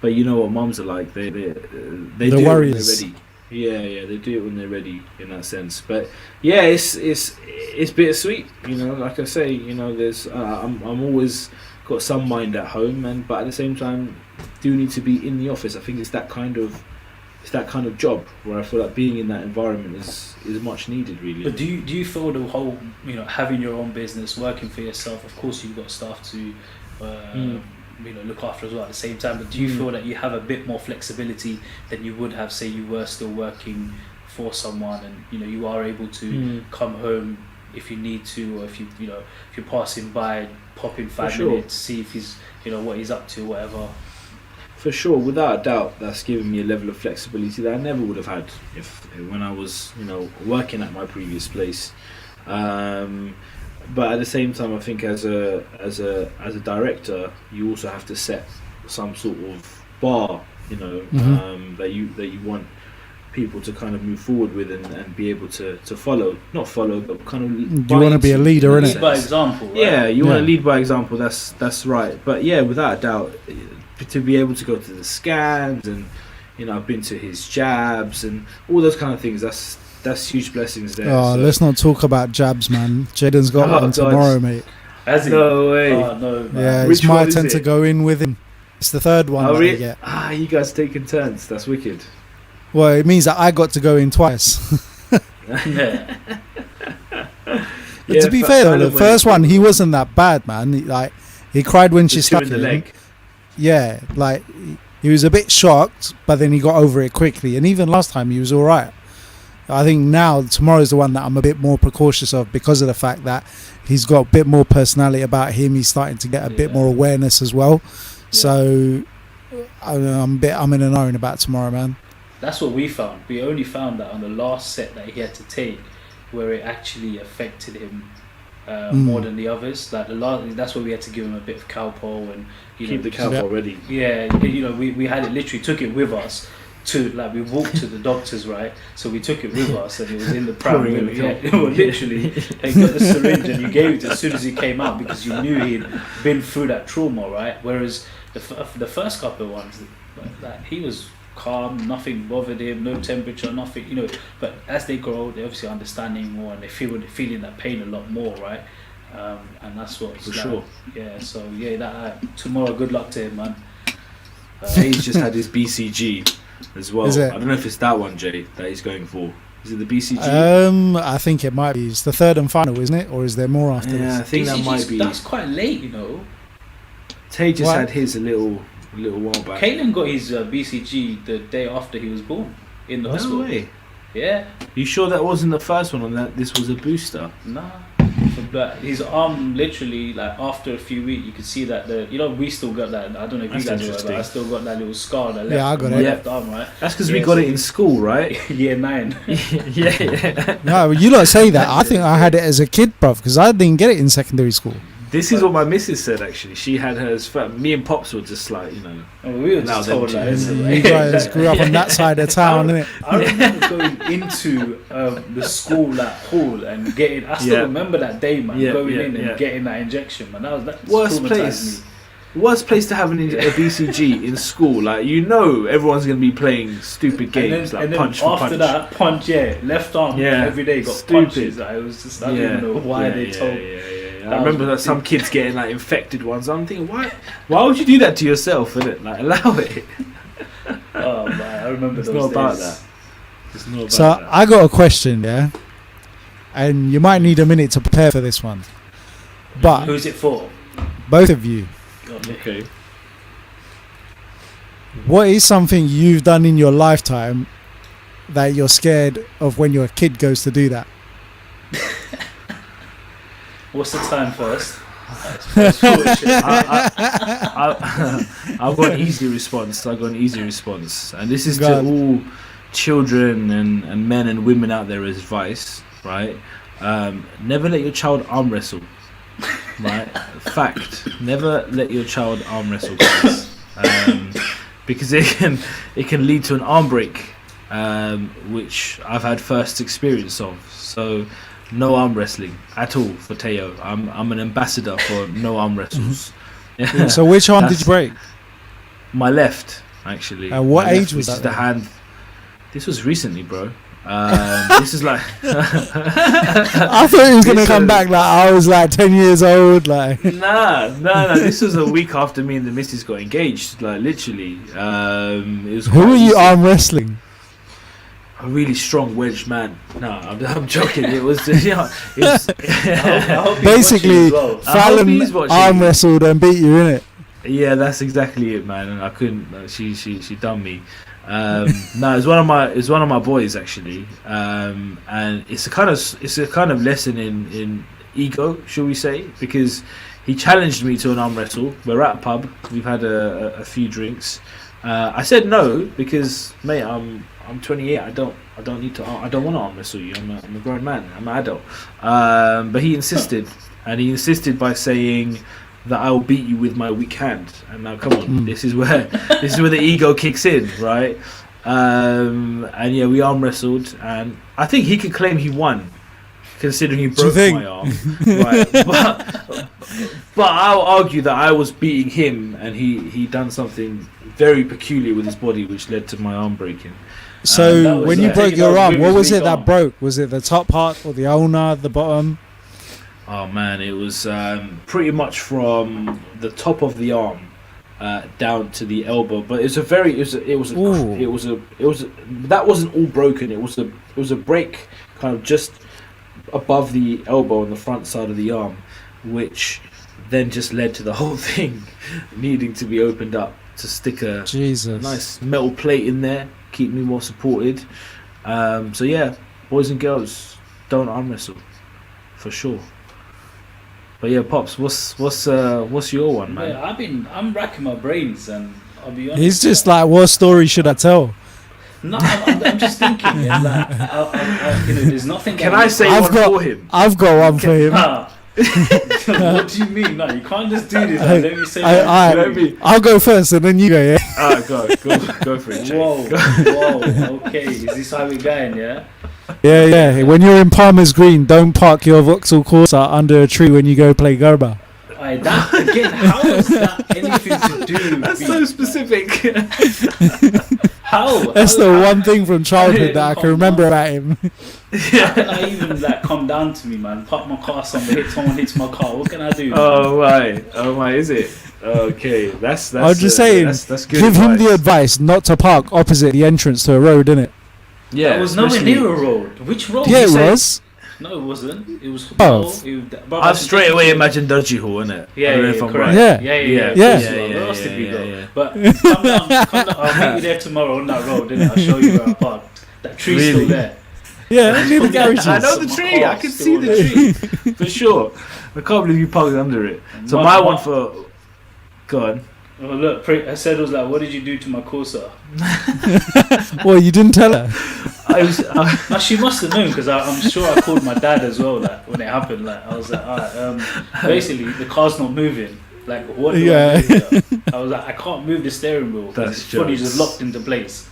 But you know what mums are like, they do it when they're ready. Yeah, they do it when they're ready in that sense. But yeah, it's bittersweet. Like I say, there's I'm always got some mind at home, but at the same time do need to be in the office. I think it's that kind of job where I feel like being in that environment is much needed, really. But do you feel the whole having your own business, working for yourself, of course you've got staff to look after as well at the same time, but do you feel that you have a bit more flexibility than you would have, say you were still working for someone, and you are able to come home if you need to, or if you're passing by, pop in 5 minutes, see if he's what he's up to, whatever? For sure, without a doubt, that's given me a level of flexibility that I never would have had when I was working at my previous place. But at the same time, I think as a director, you also have to set some sort of bar, that you want people to kind of move forward with and be able to follow, not follow, but kind of. You want to be a leader, innit? Lead by example, right? Yeah, you want to lead by example. That's right. But yeah, without a doubt, to be able to go to the scans and I've been to his jabs and all those kind of things. That's huge blessings there. Oh, let's not talk about jabs, man. Jaden's got one tomorrow, mate. Has he? No way. Oh, no, man. Yeah, Which it's my one turn to go in with him. It's the third one that I get. You guys taking turns. That's wicked. Well, it means that I got to go in twice. Yeah. Yeah, to be fair though, the first one he wasn't that bad, man. He cried when she stuck in the him. leg. Yeah, like he was a bit shocked, but then he got over it quickly. And even last time he was all right. I think now tomorrow's the one that I'm a bit more precautious of because of the fact that he's got a bit more personality about him. He's starting to get a bit more awareness as well. Yeah. So I'm in an iron about tomorrow, man. That's what we found. We only found that on the last set that he had to take, where it actually affected him more than the others. Like that's why we had to give him a bit of Calpol and keep the Calpol ready. Yeah, we had it, literally took it with us. We walked to the doctors, right? So we took it with us, and it was in the pram. Literally, they got the syringe and you gave it as soon as he came out because you knew he'd been through that trauma, right? Whereas the first couple of ones, like he was calm, nothing bothered him, no temperature, nothing, But as they grow, they're obviously understanding more, and they're feeling that pain a lot more, right? And that's what for sure. Yeah. So that tomorrow, good luck to him, man. Jay's just had his BCG. As well, I don't know if it's that one, Jay, that he's going for. Is it the BCG? I think it might be. It's the third and final, isn't it? Or is there more after this? Yeah, I think that might be. That's quite late, Tay just had his a little while back. Kaylin got his BCG the day after he was born in the hospital. No way. Yeah. You sure that wasn't the first one, and that this was a booster? Nah. But his arm, literally, like after a few weeks, you could see that we still got that. I don't know if you guys know, but I still got that little scar that left on my left arm, right? That's because we got it in school, right? Year 9. yeah. No, you lot say that. I think I had it as a kid, bruv, because I didn't get it in secondary school. This is what my missus said, actually. She had hers first. Me and Pops were just like, we were just told that, isn't it? You guys grew up on that side of town, innit? I remember going into the school hall and getting. I still remember that day, man. Going in and getting that injection, man. That worst place to have a BCG in school. Like everyone's gonna be playing stupid games and then punch for after punch. that punch, left arm every day got punches. It was just I don't even know why they told. I remember that some kids getting like infected ones. I'm thinking, why would you do that to yourself? Innit? Like, allow it. Oh man, I remember those days. It's not about that. So I got a question, and you might need a minute to prepare for this one. But who's it for? Both of you. Okay. What is something you've done in your lifetime that you're scared of when your kid goes to do that? What's the time first? I've got an easy response. And this is to all children and men and women out there as advice, right? Never let your child arm wrestle. Right? Fact. Never let your child arm wrestle, guys. Because it can lead to an arm break, which I've had first experience of. So no arm wrestling at all for Teo. I'm an ambassador for no arm wrestles. So which arm did you break? My left, actually. What age was that? The hand. This was recently, bro. This is like. I thought he was gonna come back like I was like 10 years old, like. Nah. This was a week after me and the missus got engaged, like literally. It was. Who are you arm wrestling? A really strong Welsh man. No, I'm joking. It was, basically, Fallon arm wrestled and beat you, innit? Yeah, that's exactly it, man. And I couldn't. She done me. No, it's one of my boys actually, and it's a kind of lesson in ego, shall we say? Because he challenged me to an arm wrestle. We're at a pub. We've had a few drinks. I said no because, mate, I'm 28. I don't need to. I don't want to arm wrestle you. I'm a grown man. I'm an adult. But he insisted, and he insisted by saying that I will beat you with my weak hand. And now, come on, this is where the ego kicks in, right? And yeah, we arm wrestled, and I think he could claim he won, considering he broke my arm. Right? But I'll argue that I was beating him, and he done something very peculiar with his body, which led to my arm breaking. So when you broke your arm, what was it that broke? Was it the top part or the ulna, the bottom? Oh man, it was pretty much from the top of the arm down to the elbow. But that wasn't all broken. It was a break, kind of just above the elbow on the front side of the arm, which then just led to the whole thing needing to be opened up to stick a Jesus. nice metal plate in there, keep me more supported. So yeah, boys and girls, don't arm wrestle, for sure. But yeah, Pops, what's your one, man? Yeah, I'm racking my brains, and I'll be honest. He's just like, what story should I tell? No, I'm just thinking. Yeah, like, there's nothing. Can I say one for him? I've got one for him. What do you mean? No, you can't just do this. Like, let me say. I'll go first, and then you go. Yeah. Alright, go for it. Jake. Whoa. Okay, is this how we're going? Yeah. Yeah. When you're in Palmer's Green, don't park your Vauxhall Corsa under a tree when you go play Garba. That again, how is that anything to do? That's so specific. How? That's the one thing from childhood that I can remember about him. How can I even come down to me, man? Park my car somewhere, someone hits my car. What can I do? Oh my, is it? Okay, that's. I'm just saying. That's good. Give him the advice not to park opposite the entrance to a road, innit? Yeah, it was nowhere near a road. Which road? Yeah, it was. No, it wasn't. It was. I've straight away imagined Dodgy Hall, innit? Yeah, correct. Right. Yeah. Where else did we go? But come down. I'll meet you there tomorrow on that road, innit? I'll show you where I parked. That tree's still there. Yeah, near the garage. I know the tree. I can see the tree for sure. I can't believe you parked under it. So my one for. Go on. Oh, look, I said it was like, what did you do to my Corsa? Well, you didn't tell her. No, she must have known, because I'm sure I called my dad as well. Like when it happened, like I was like, alright, basically the car's not moving. Like what? Do I do? I was like, I can't move the steering wheel. It's fully just locked into place.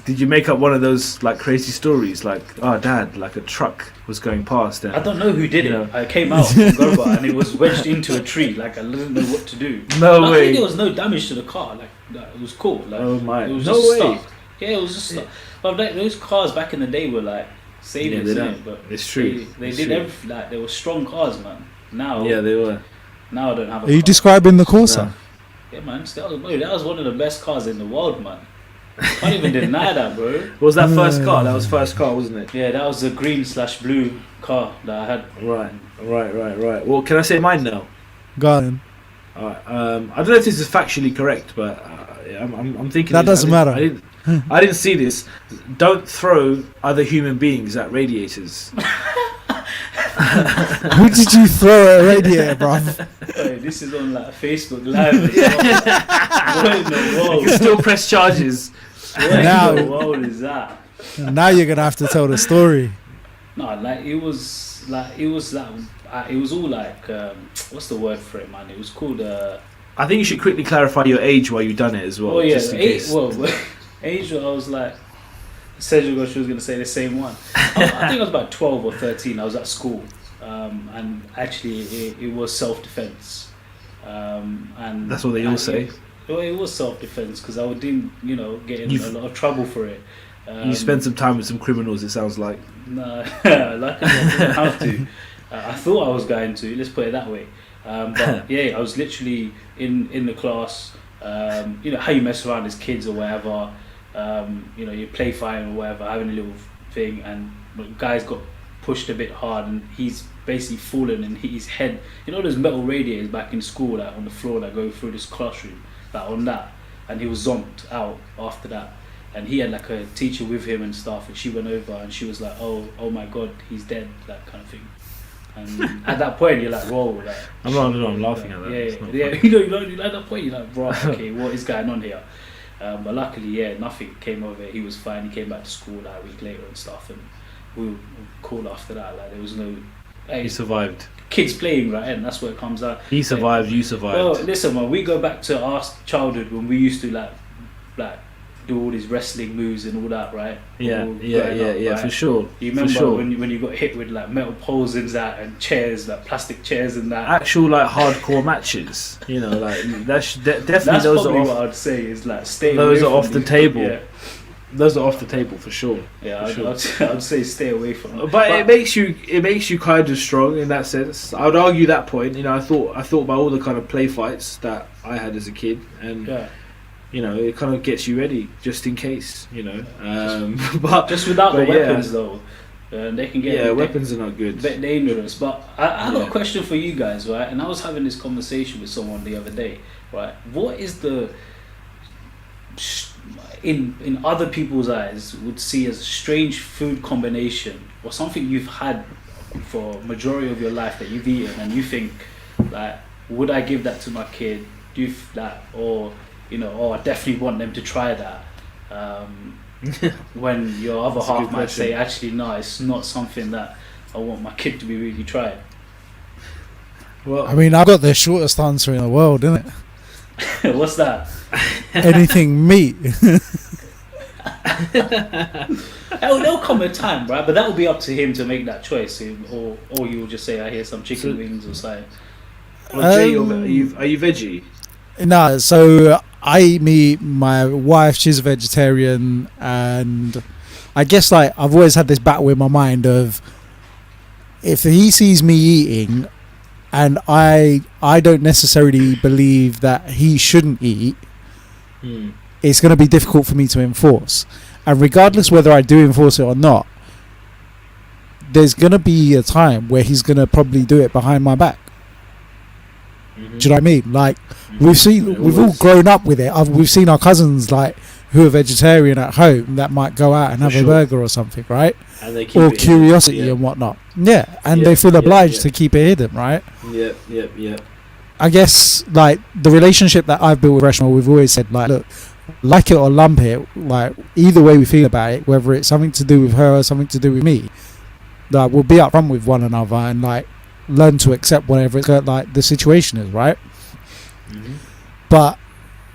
Did you make up one of those like crazy stories, like, oh, Dad, like a truck was going past? And, I don't know who did it. I came out from Goba and it was wedged into a tree. Like I didn't know what to do. No way. I think there was no damage to the car. Like it was cool. Like, oh my. It was no just way. stuck. Yeah, it was just stuck. But like, those cars back in the day were like savings. Yeah, but it's true. They did everything. Like they were strong cars, man. Now. Yeah, they were. Now I don't have. Are you describing the Corsa? No. Yeah, man. That was one of the best cars in the world, man. Can't even deny that, bro. What was that first car? That was first car, wasn't it? Yeah, that was a green/blue car that I had. Right. Well, can I say mine now? Go on. Alright. I don't know if this is factually correct, but I'm thinking that doesn't matter. I didn't see this. Don't throw other human beings at radiators. Who did you throw at a radiator, bruv? Hey, this is on like Facebook Live. What in the world? You can still press charges. What in the world is that? Now you're gonna have to tell the story. No, like it was all like what's the word for it, man? It was called. I think you should quickly clarify your age while you've done it as well. Oh yeah, just in case. Age. I was like, said she was gonna say the same one. I think I was about 12 or 13. I was at school, and actually it was self-defense. And that's what they all say. Well, it was self-defense because I didn't, get in a lot of trouble for it. You spent some time with some criminals, it sounds like. No, luckily I didn't have to. I thought I was going to. Let's put it that way. But yeah, I was literally in the class. How you mess around as kids or whatever. You play fine or whatever, having a little thing, and the guy's got pushed a bit hard, and he's basically fallen, and his head. Those metal radiators back in school, like on the floor that go through this classroom, like on that, and he was zonked out after that. And he had like a teacher with him and stuff, and she went over and she was like, oh my god, he's dead, that kind of thing. And at that point you're like, whoa, like I'm laughing at that. Yeah. At that point you're like, bro, okay, what is going on here? But luckily, nothing came of it. He was fine. He came back to school like a week later and stuff, and we were cool after that. Like there was no. He survived. Kids playing, right? And that's what it comes out. He survived. You survived. Well, listen, man. We go back to our childhood when we used to like do all these wrestling moves and all that, right? Yeah, right? for sure. You remember when you got hit with like metal poles and that, and chairs, like plastic chairs and that. Actual like hardcore matches, like that's definitely that's those probably are off, what I'd say is like stay. Those away are from off the these, table. Yeah. Those are off the table for sure. Yeah, I'd say stay away from them. But it makes you kind of strong in that sense. I would argue that point. I thought about all the kind of play fights that I had as a kid, and it kind of gets you ready just in case. But just without the weapons though. They can get weapons are not good. Bit dangerous. But I got a question for you guys, right? And I was having this conversation with someone the other day, right? What is the in other people's eyes would see as a strange food combination or something you've had for majority of your life that you've eaten and you think like, would I give that to my kid? Do you that, or I definitely want them to try that? When your other half might say, actually, no, it's not something that I want my kid to be really trying. Well, I mean, I've got the shortest answer in the world, isn't it? What's that? Anything meat. There'll come a time, right? But that will be up to him to make that choice, or you will just say, I hear some chicken wings or something. Well, Jay, are you veggie? No, so I eat meat. My wife, she's a vegetarian, and I guess like I've always had this battle in my mind of if he sees me eating, and I don't necessarily believe that he shouldn't eat. It's going to be difficult for me to enforce, and regardless whether I do enforce it or not, there's going to be a time where he's going to probably do it behind my back. Do you know what I mean? Like we've all grown up with it. We've seen our cousins like who are vegetarian at home that might go out and have a burger or something, right? And they keep or curiosity and whatnot. Yeah, and they feel obliged to keep it hidden, right? Yep. I guess like the relationship that I've built with Reshma, we've always said like, look, like it or lump it, like either way we feel about it, whether it's something to do with her or something to do with me, like we'll be upfront with one another and like learn to accept whatever it's like the situation is, right? But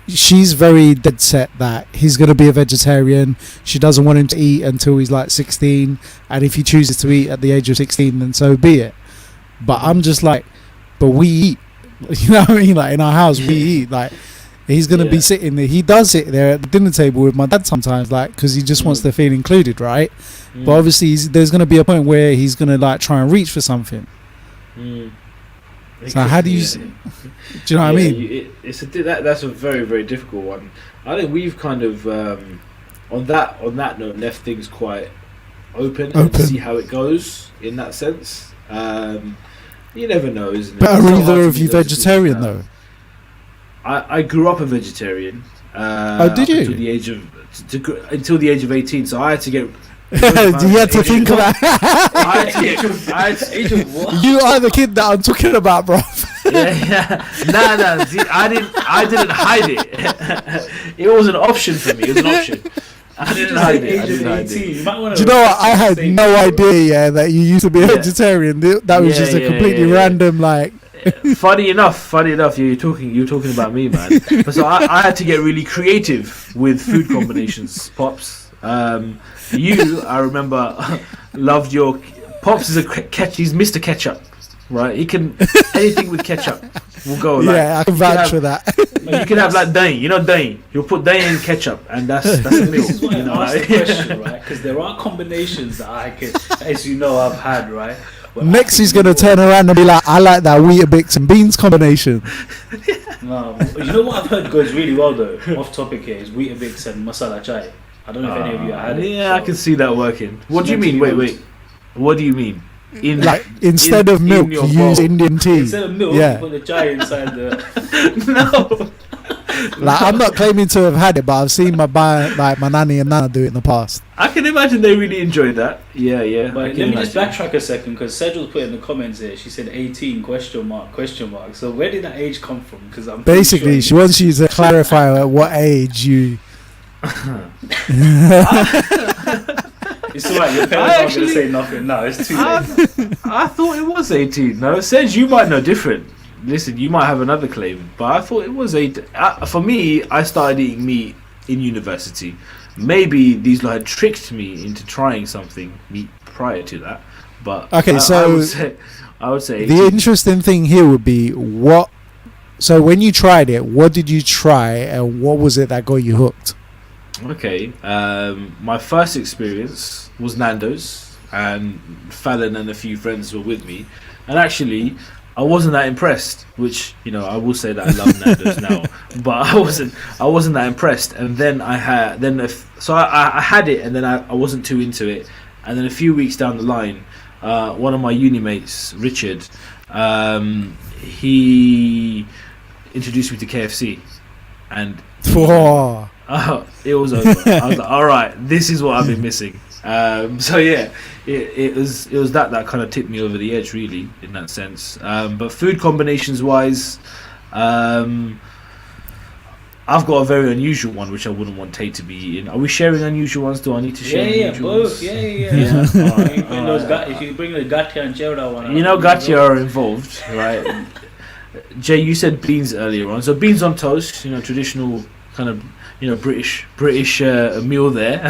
she's very dead set that he's going to be a vegetarian. She doesn't want him to eat until he's like 16, and if he chooses to eat at the age of 16, then so be it. But I'm just like, but we eat, you know what I mean? Like in our house we eat. Like he's going to be sitting there, he does sit there at the dinner table with my dad sometimes, like because he just wants to feel included, right? But obviously there's going to be a point where he's going to like try and reach for something. So how do you do you know what I mean? That's a very, very difficult one. I think we've kind of on that note left things quite open and see how it goes in that sense. You never know, isn't it? But are either of you vegetarian though? I grew up a vegetarian. Did you? Until the age of 18, so I had to get. You had to think about You are the kid that I'm talking about, bro. Nah. See, I didn't hide it. It was an option for me. It was an option. I didn't hide it. Do you know what? I had no idea that you used to be a vegetarian. That was just a completely random like. Funny enough, you're talking about me, man. So I had to get really creative with food combinations, Pops. I remember, loved your Pops is he's Mr. Ketchup, right? He can anything with ketchup will go. Like, I can vouch for that. You can have like Dane, Dane. He'll put Dane in ketchup, and that's a meal. This is why I asked the question, right? Because there are combinations that I can, as you know, I've had, right. Well, next he's going to turn around and be like, I like that Weetabix and beans combination. No, you know what I've heard goes really well though, off topic here, is Weetabix and masala chai. I don't know if any of you had it. Yeah, so I can see that working. What do you mean? Wait. What do you mean? Instead of milk, you use Indian tea. Instead of milk, you put the chai inside the... No. Like I'm not claiming to have had it, but I've seen my nanny and nana do it in the past. I can imagine they really enjoyed that. Yeah. But let me just backtrack a second, because Cedric put in the comments here. She said 18 question mark. So where did that age come from? Because I'm basically she wants you to clarify at what age you. It's alright. Your parents aren't going to say nothing. No, it's too late. I thought it was 18. No, it says you might know different. Listen, you might have another claim, but I thought it was 8. For me, I started eating meat in university. Maybe these lot had tricked me into trying something meat prior to that. But okay, I would say 18. The interesting thing here would be what. So when you tried it, what did you try, and what was it that got you hooked? Okay, my first experience was Nando's, and Fallon and a few friends were with me, and actually I wasn't that impressed, which I will say that I love Nando's now, but I wasn't that impressed. And then I had it, and then I wasn't too into it, And then a few weeks down the line, one of my uni mates, Richard, he introduced me to KFC, and Whoa. it was over. I was like, all right, this is what I've been missing. So yeah, it was that kind of tipped me over the edge, really, in that sense. But food combinations wise, I've got a very unusual one which I wouldn't want Tate to be eating. Are we sharing unusual ones? Do I need to share? Unusual both. ones? Yeah. If you bring the gatia and Gerda one, gatia are involved, right? Jay, you said beans earlier on, so beans on toast, traditional kind of British meal there.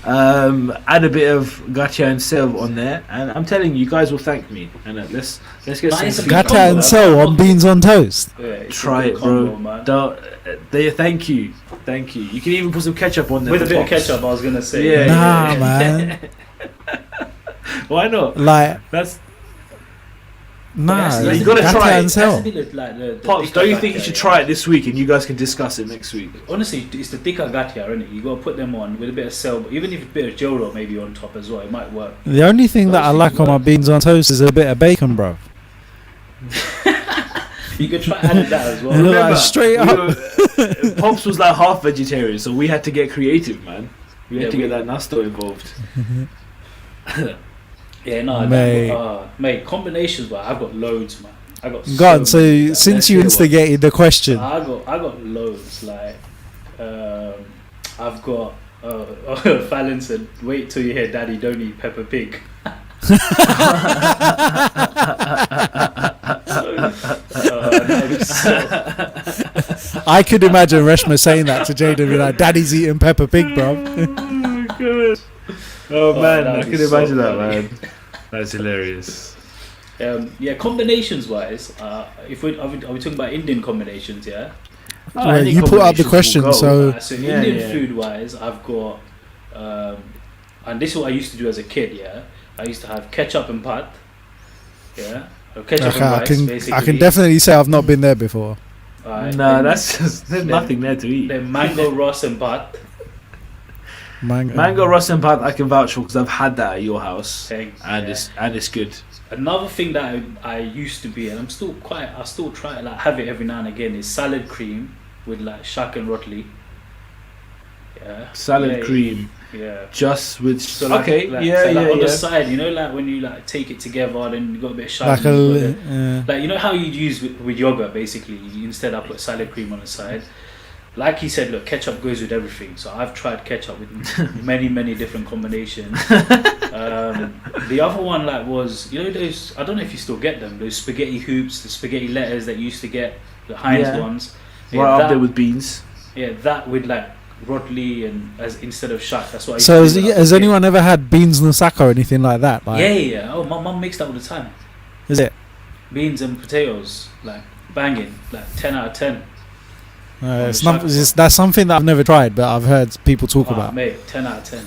Add a bit of gatia and sew on there, and I'm telling you, guys will thank me. And let's get some gatia and sew on beans on toast. Yeah, try it, bro. Thank you. You can even put some ketchup on there with a bit of ketchup. I was gonna say, man. Why not? That's. You gotta try it. Pops, don't you think you should try it this week and you guys can discuss it next week? Honestly, it's the thicker gatia, isn't it? You gotta put them on with a bit of cell, even if a bit of Joro maybe on top as well, it might work. The only thing that I like on my beans on toast is a bit of bacon, bro. You could try adding that as well. Remember, straight up. Pops was like half vegetarian, so we had to get creative, man. We had to get that nasto involved. Yeah, no, mate, combinations, but I've got loads, man. I got. So since you instigated the question, I got loads. Like, I've got. Fallon said, "Wait till you hear Daddy don't eat Peppa Pig." I could imagine Reshma saying that to Jada, be like, "Daddy's eating Peppa Pig, bro." Oh man, I can imagine that, man. That's hilarious. Combinations wise, if we are we talking about Indian combinations, yeah? You put up the question, so Indian food wise, I've got, and this is what I used to do as a kid. Yeah, I used to have ketchup and pat. Yeah, ketchup and rice. Basically, I can definitely say I've not been there before. That's just there's nothing there to eat. Then mango Ross and pat. Mango Ross and pat I can vouch for because I've had that at your house, it's good. Another thing that I used to be, and I still try to have it every now and again, is salad cream with like shak and rotli. Yeah. Salad cream. Yeah. Just with on the side, like when you like take it together, then you got a bit of shak. Like how you use with yogurt basically. Instead, I put salad cream on the side. Like he said, look, ketchup goes with everything. So I've tried ketchup with many different combinations. The other one was, those, I don't know if you still get them, those spaghetti hoops, the spaghetti letters that you used to get, the Heinz ones. Right up there with beans. Yeah, that with like rotli and instead of shak. That's what I used to do. So has anyone ever had beans nusaka or anything like that? Yeah. Oh, my mum makes that all the time. Is it? Beans and potatoes, like banging, like 10 out of 10. That's something that I've never tried, but I've heard people talk about. Mate, 10 out of 10.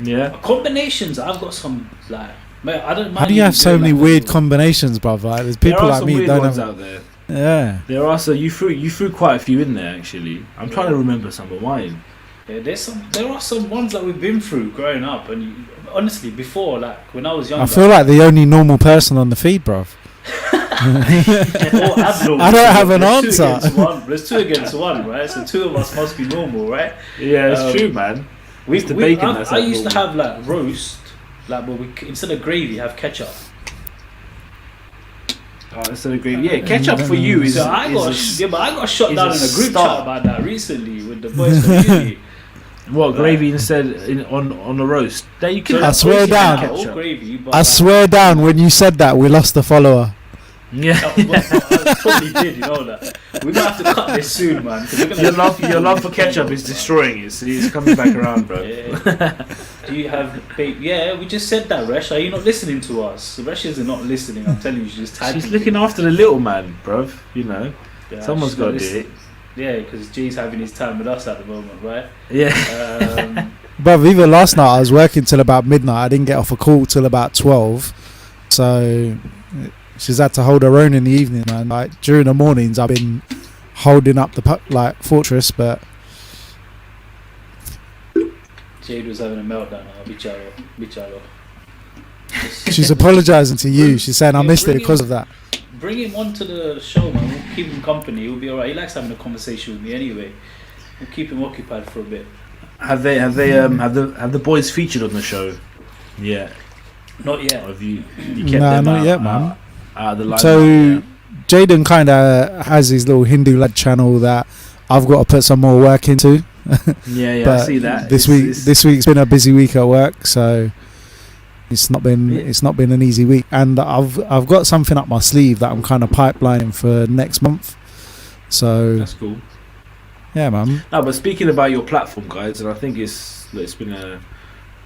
Yeah. Combinations, I've got some like. Mate, I don't mind. How do you have so many weird combinations, brov? Like, there's people like me don't have. Out there. Yeah. There are you threw quite a few in there actually. I'm trying to remember some of mine. Yeah, there are some ones that we've been through growing up, and honestly, before like when I was younger, I feel like the only normal person on the feed, bruv. I don't have an answer. There's 2 against 1, right? So 2 of us must be normal, right? Yeah, it's true, man. I used to have like roast, like, but instead of gravy, have ketchup. Oh, instead of gravy, ketchup for you is. So I got shot down in a group chat about that recently with the boys from uni. What, gravy instead on the roast? That you can. I swear down. I swear down. When you said that, we lost a follower. Yeah, I probably did. You know that. We're gonna have to cut this soon, man. Your love for ketchup is destroying it. So it's coming back around, bro. Yeah. Do you have? Yeah, we just said that, Resh. Are you not listening to us? Resh is not listening. I'm telling you, she's just typing. She's looking after the little man, bro. Yeah, someone's got to do it. Yeah, because Jay's having his time with us at the moment, right? Yeah. But even last night I was working till about midnight. I didn't get off a call till about 12. So she's had to hold her own in the evening, man. Like during the mornings I've been holding up the fortress, but Jade was having a meltdown. Bicharo. She's apologising to you. She's saying I missed it because of that. Bring him onto the show, man. We'll keep him company. He'll be alright. He likes having a conversation with me anyway. We'll keep him occupied for a bit. Have the boys featured on the show? Yeah. Not yet. Or have you kept them not out, yet, man. Out of the line. So Yeah. Jaden kind of has his little HinduDad channel that I've got to put some more work into. Yeah, But I see that. This week's been a busy week at work, so it's not been an easy week. And I've got something up my sleeve that I'm kind of pipelining for next month. So That's cool. yeah, man. No, but speaking about your platform, guys, and I think it's been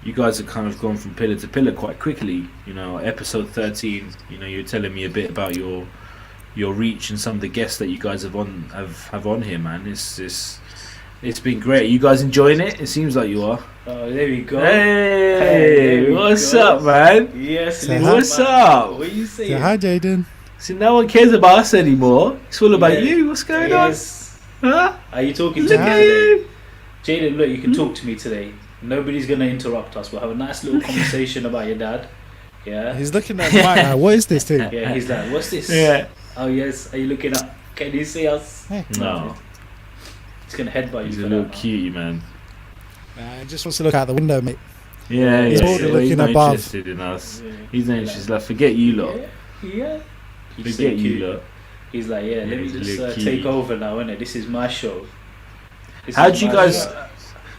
you guys have kind of gone from pillar to pillar quite quickly. You know, episode 13. You know, you're telling me a bit about your reach and some of the guests that you guys have on here, man. It's been great. You guys enjoying it? It seems like you are. Oh, there we go. Hey, what's up, man? Yes, What's up? What are you saying? Yeah, hi, Jaden. See, no one cares about us anymore. It's all about you. What's going Yes. on? Huh? Are you talking to Look me at today? you. Jaden, look, you can talk to me today. Nobody's going to interrupt us. We'll have a nice little conversation about your dad. Yeah. He's looking at the mic now. What is this thing? Yeah, he's like, what's this? Yeah. Oh, yes. Are you looking up? Can you see us? Hey. No. He's going to headbutt He's you a for little that. cutie, man. He just wants to look out the window, mate. Yeah, He's yeah. already He's looking not above. interested in us. Yeah. He's not interested. He's like, forget you lot. Yeah. He's Forget so you cute. lot. He's like, yeah, let me he's a just little take cutie. over now, innit? This is my show. This How is do you my guys? show.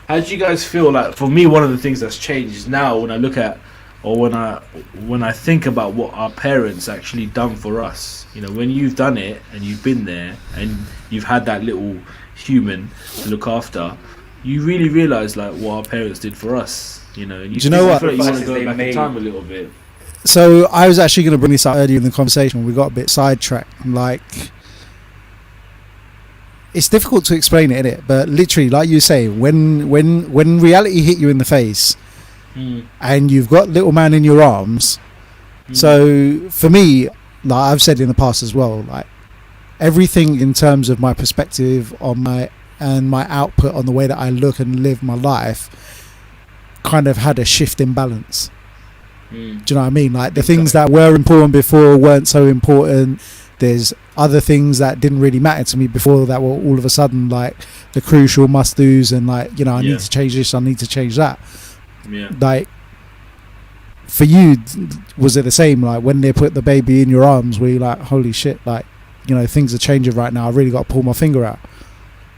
How do you guys feel? Like, for me, one of the things that's changed is now when I look at, or when I think about what our parents actually done for us. You know, when you've done it and you've been there and you've had that little human to look after, you really realise like what our parents did for us. You know, and Do you know what? feel like you want to Sacrifices go they back in made. time a little bit. So I was actually going to bring this up earlier in the conversation. We got a bit sidetracked. Like, it's difficult to explain it, innit? But literally, like you say, when reality hit you in the face, and you've got little man in your arms. So for me, like I've said in the past as well, like everything in terms of my perspective on my output on the way that I look and live my life kind of had a shift in balance. Do you know what I mean? Like the things that were important before weren't so important. There's other things that didn't really matter to me before that were all of a sudden like the crucial must-dos, and like, you know, I need to change this, I need to change that. Yeah. Like, for you, was it the same? Like when they put the baby in your arms, were you like, holy shit, like, you know, things are changing right now, I really got to pull my finger out?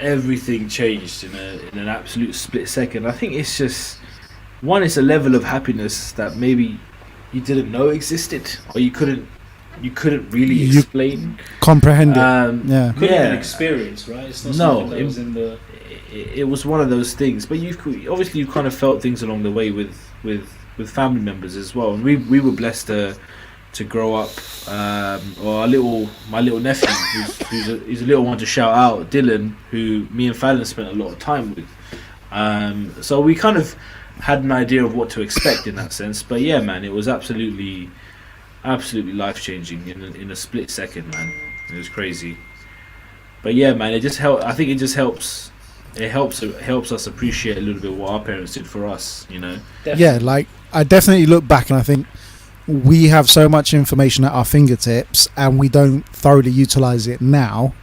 Everything changed in an absolute split second. I think it's just one, it's a level of happiness that maybe you didn't know existed, or you couldn't really explain, comprehend it. Yeah. Couldn't even experience, right? It's not something that was in the... It was one of those things, but you've kind of felt things along the way with family members as well, and we were blessed to grow up. Or my little nephew, who's a little one to shout out, Dylan, who me and Fallon spent a lot of time with. So we kind of had an idea of what to expect in that sense. But yeah, man, it was absolutely life changing in a split second, man. It was crazy. But yeah, man, it just helped. I think it just helps. It helps us appreciate a little bit what our parents did for us, you know. Definitely. Yeah, like I definitely look back and I think we have so much information at our fingertips and we don't thoroughly utilize it now.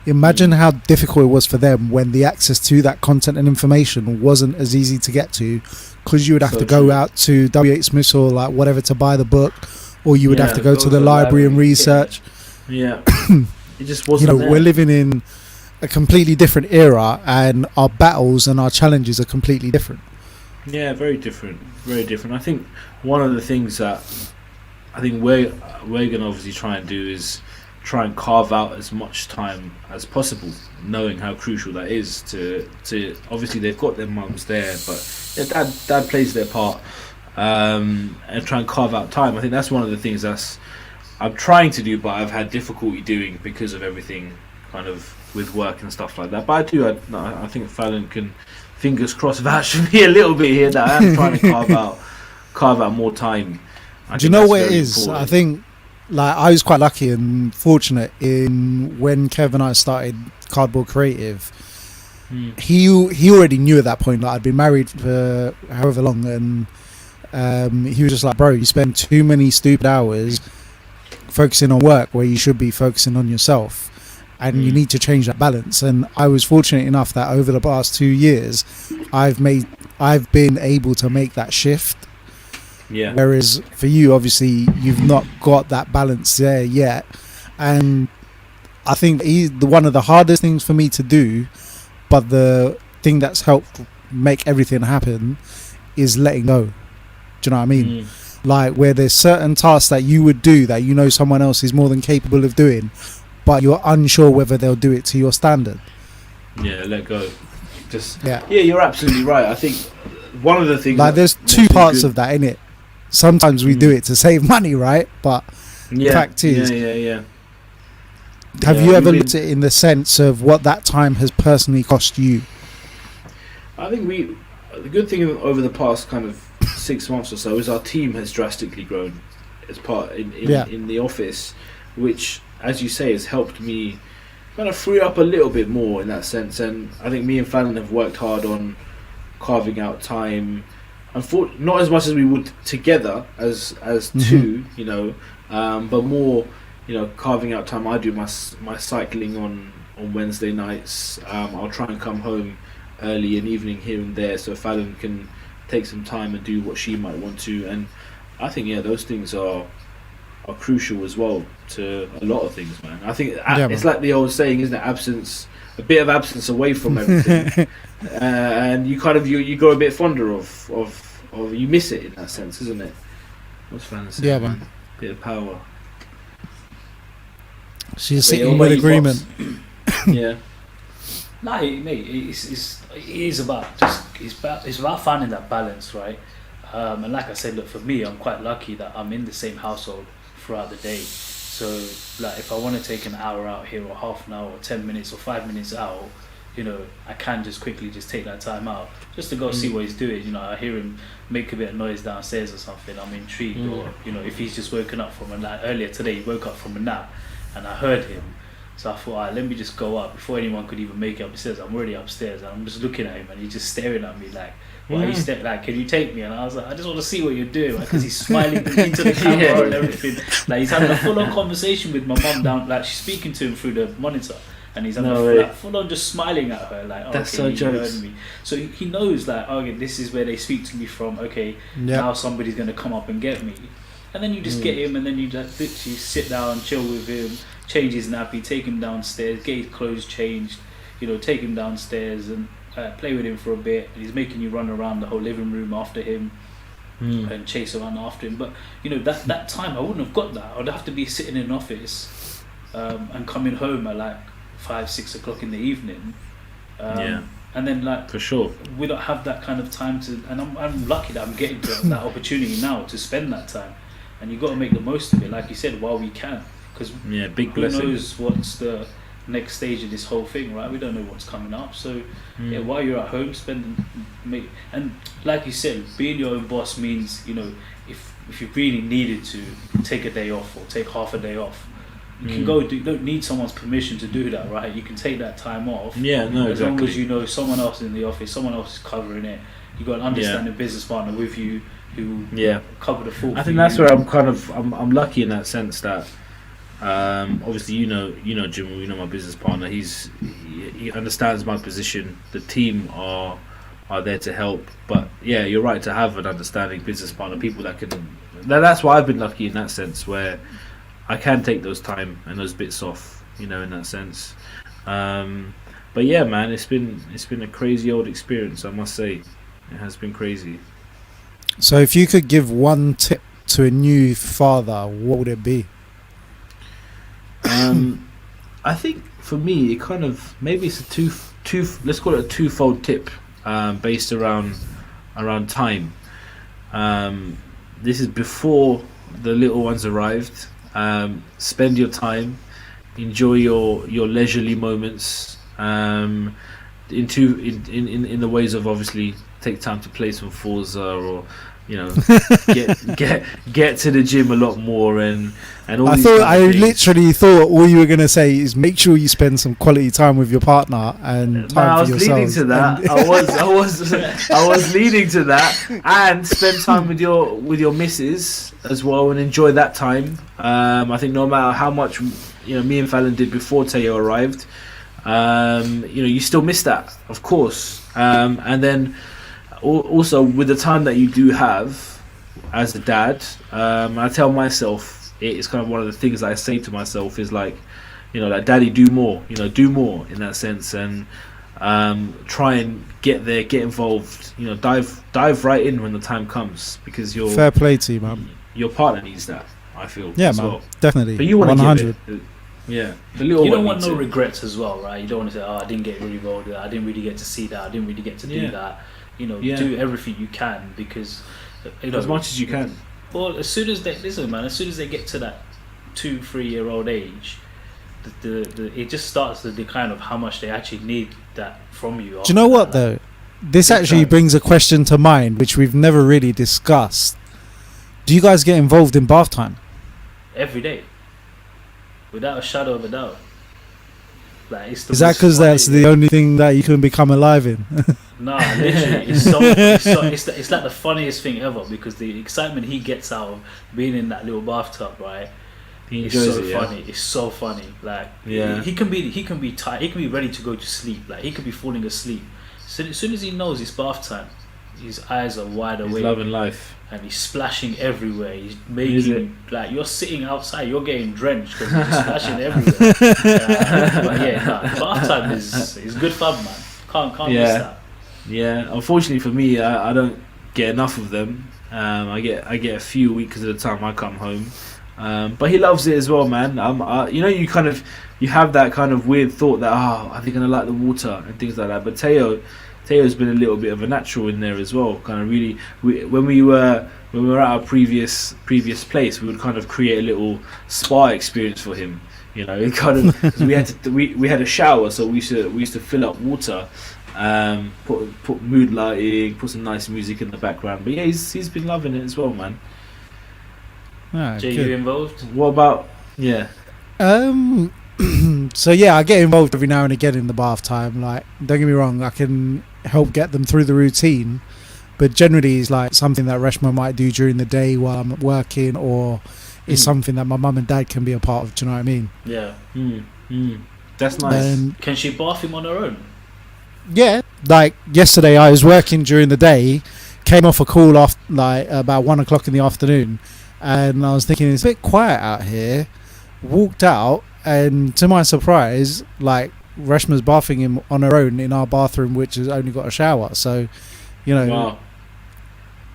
Imagine how difficult it was for them when the access to that content and information wasn't as easy to get to, because you would have to go out to W.H. Smith's or like whatever to buy the book, or you would have to go to the library and research. Yeah. It just wasn't, you know, we're living in a completely different era and our battles and our challenges are completely different. Yeah, very different. I think one of the things that I think we're going to obviously try and do is try and carve out as much time as possible, knowing how crucial that is to obviously they've got their mums there, but yeah, dad plays their part, and try and carve out time. I think that's one of the things that's I'm trying to do, but I've had difficulty doing because of everything kind of with work and stuff like that. But I think Fallon can, fingers crossed, vouch for me a little bit here that I am trying to carve out more time. Do you know what it is? Important. I think like I was quite lucky and fortunate in when Kev and I started Cardboard Creative. he already knew at that point that I'd been married for however long, and he was just like, bro, you spend too many stupid hours focusing on work where you should be focusing on yourself, and you need to change that balance. And I was fortunate enough that over the past 2 years I've been able to make that shift. Whereas for you, obviously you've not got that balance there yet, and I think one of the hardest things for me to do, but the thing that's helped make everything happen, is letting go. Do you know what I mean? Like, where there's certain tasks that you would do that you know someone else is more than capable of doing, but you're unsure whether they'll do it to your standard. Let go. You're absolutely right. I think one of the things, like, there's two parts of that in it. Sometimes we do it to save money, right? But the fact is, have you ever looked at it in the sense of what that time has personally cost you? I think the good thing over the past kind of 6 months or so is our team has drastically grown as part in the office, which, as you say, has helped me kind of free up a little bit more in that sense. And I think me and Fallon have worked hard on carving out time. Not as much as we would together as two, but more, carving out time. I do my cycling on Wednesday nights. I'll try and come home early and evening here and there, so Fallon can take some time and do what she might want to. And I think those things are crucial as well to a lot of things, man. I think it's like the old saying, isn't it? A bit of absence away from everything, and you kind of you go a bit fonder of you miss it in that sense, isn't it? What's fantasy? Yeah, man. Bit of power. She's sitting with agreement. Yeah. No, mate, it's about finding that balance, right? And like I said, look, for me, I'm quite lucky that I'm in the same household throughout the day. So, like, if I want to take an hour out here, or half an hour, or 10 minutes, or 5 minutes out, I can just quickly take that time out just to go see what he's doing. I hear him make a bit of noise downstairs or something, I'm intrigued. Or if he's just woken up from a nap. Earlier today, he woke up from a nap, and I heard him. So I thought, all right, let me just go up before anyone could even make it upstairs. I'm already upstairs, and I'm just looking at him, and he's just staring at me like, "Why are you staring? Like, can you take me?" And I was like, "I just want to see what you're doing," because he's smiling into the camera and everything. Like, he's having a full-on conversation with my mum down. Like, she's speaking to him through the monitor, and he's full-on just smiling at her. Like, that's okay, so you heard me. So he knows, like, okay, this is where they speak to me from. Okay, now somebody's gonna come up and get me. And then you just get him, and then you just literally sit down, chill with him, change his nappy, take him downstairs, get his clothes changed, take him downstairs and play with him for a bit. And he's making you run around the whole living room after him and chase around after him. But that time I wouldn't have got that. I'd have to be sitting in an office and coming home at like 5-6 o'clock in the evening. And then, like, for sure, we don't have that kind of time to. And I'm lucky that I'm getting to that opportunity now to spend that time. And you got to make the most of it, like you said, while we can, because big blessing. Who knows what's the next stage of this whole thing, right? We don't know what's coming up. So while you're at home, and like you said, being your own boss means, if you really needed to take a day off or take half a day off, you can go. You don't need someone's permission to do that, right? You can take that time off. As long as someone else in the office, someone else is covering it. You got an understanding business partner with you who cover the full. I think that's where I'm lucky in that sense that obviously Jim, my business partner. He understands my position. The team are there to help. But you're right to have an understanding business partner, people that can. That's why I've been lucky in that sense, where I can take those time and those bits off, in that sense. But yeah, man, it's been a crazy old experience, I must say. It has been crazy. So if you could give one tip to a new father, what would it be? I think for me, it kind of, maybe it's a let's call it a twofold tip, based around time. This is before the little ones arrived. Spend your time, enjoy your leisurely moments, in the ways of obviously take time to play some Forza, or get to the gym a lot more, and all I these thought kind I of things. literally thought all you were going to say is make sure you spend some quality time with your partner and time I for was leading yourselves. to that. And- I was leading to that, and spend time with your missus as well, and enjoy that time. I think no matter how much me and Fallon did before Teo arrived, you still miss that, of course. And then also with the time that you do have as a dad, I tell myself, it's kind of one of the things that I say to myself is like, like, daddy, do more, do more in that sense, and try and get there, get involved, dive right in when the time comes, because Fair play to you, man. your partner needs that, I feel. Yeah, as man, well. definitely. But you want to 100. give it. Yeah, the little You don't one want needs no it. regrets as well, right? You don't want to say, "Oh, I didn't get really involved with that. I didn't really get to see that. I didn't really get to do Yeah. that." Yeah. Do everything you can, because As much as you can. Well, as soon as they get to that 2-3-year-old age, it just starts the decline of how much they actually need that from you. Do you know what, though? This actually time. brings a question to mind, which we've never really discussed. Do you guys get involved in bath time? Every day, without a shadow of a doubt. Like, it's the Is that most because that's funny- the only thing that you can become alive in? No, literally, it's like the funniest thing ever, because the excitement he gets out of being in that little bathtub, right? He It's enjoys so it. Yeah. funny. It's so funny. Like, Yeah. he can be tired. He can be ready to go to sleep. Like, he could be falling asleep. So as soon as he knows it's bath time, his eyes are wide He's awake, loving life. and he's splashing everywhere. He's Is making, like, you're sitting outside, you're getting drenched because he's splashing everywhere. But yeah, bath time is good fun, man. Can't miss Yeah. that. Yeah, unfortunately for me, I don't get enough of them. I get a few weeks at a time I come home. But he loves it as well, man. You have that kind of weird thought that, are they gonna like the water and things like that. But Teo's been a little bit of a natural in there as well. Kind of really, when we were at our previous place, we would kind of create a little spa experience for him. It kind of 'cause we had a shower, so we used to fill up water. Put mood lighting, put some nice music in the background. But yeah, he's been loving it as well, man. Ah, Jay, good. you involved? What about So yeah, I get involved every now and again in the bath time. Like, don't get me wrong, I can help get them through the routine, but generally it's like something that Reshma might do during the day while I'm working, or it's something that my mum and dad can be a part of. Do you know what I mean? Yeah. That's nice. Then Can she bath him on her own? yeah, like yesterday I was working during the day, came off a call off like about 1 o'clock in the afternoon, and I was thinking it's a bit quiet out here. Walked out, and to my surprise, like, Reshma's bathing him on her own in our bathroom, which has only got a shower. So, Wow.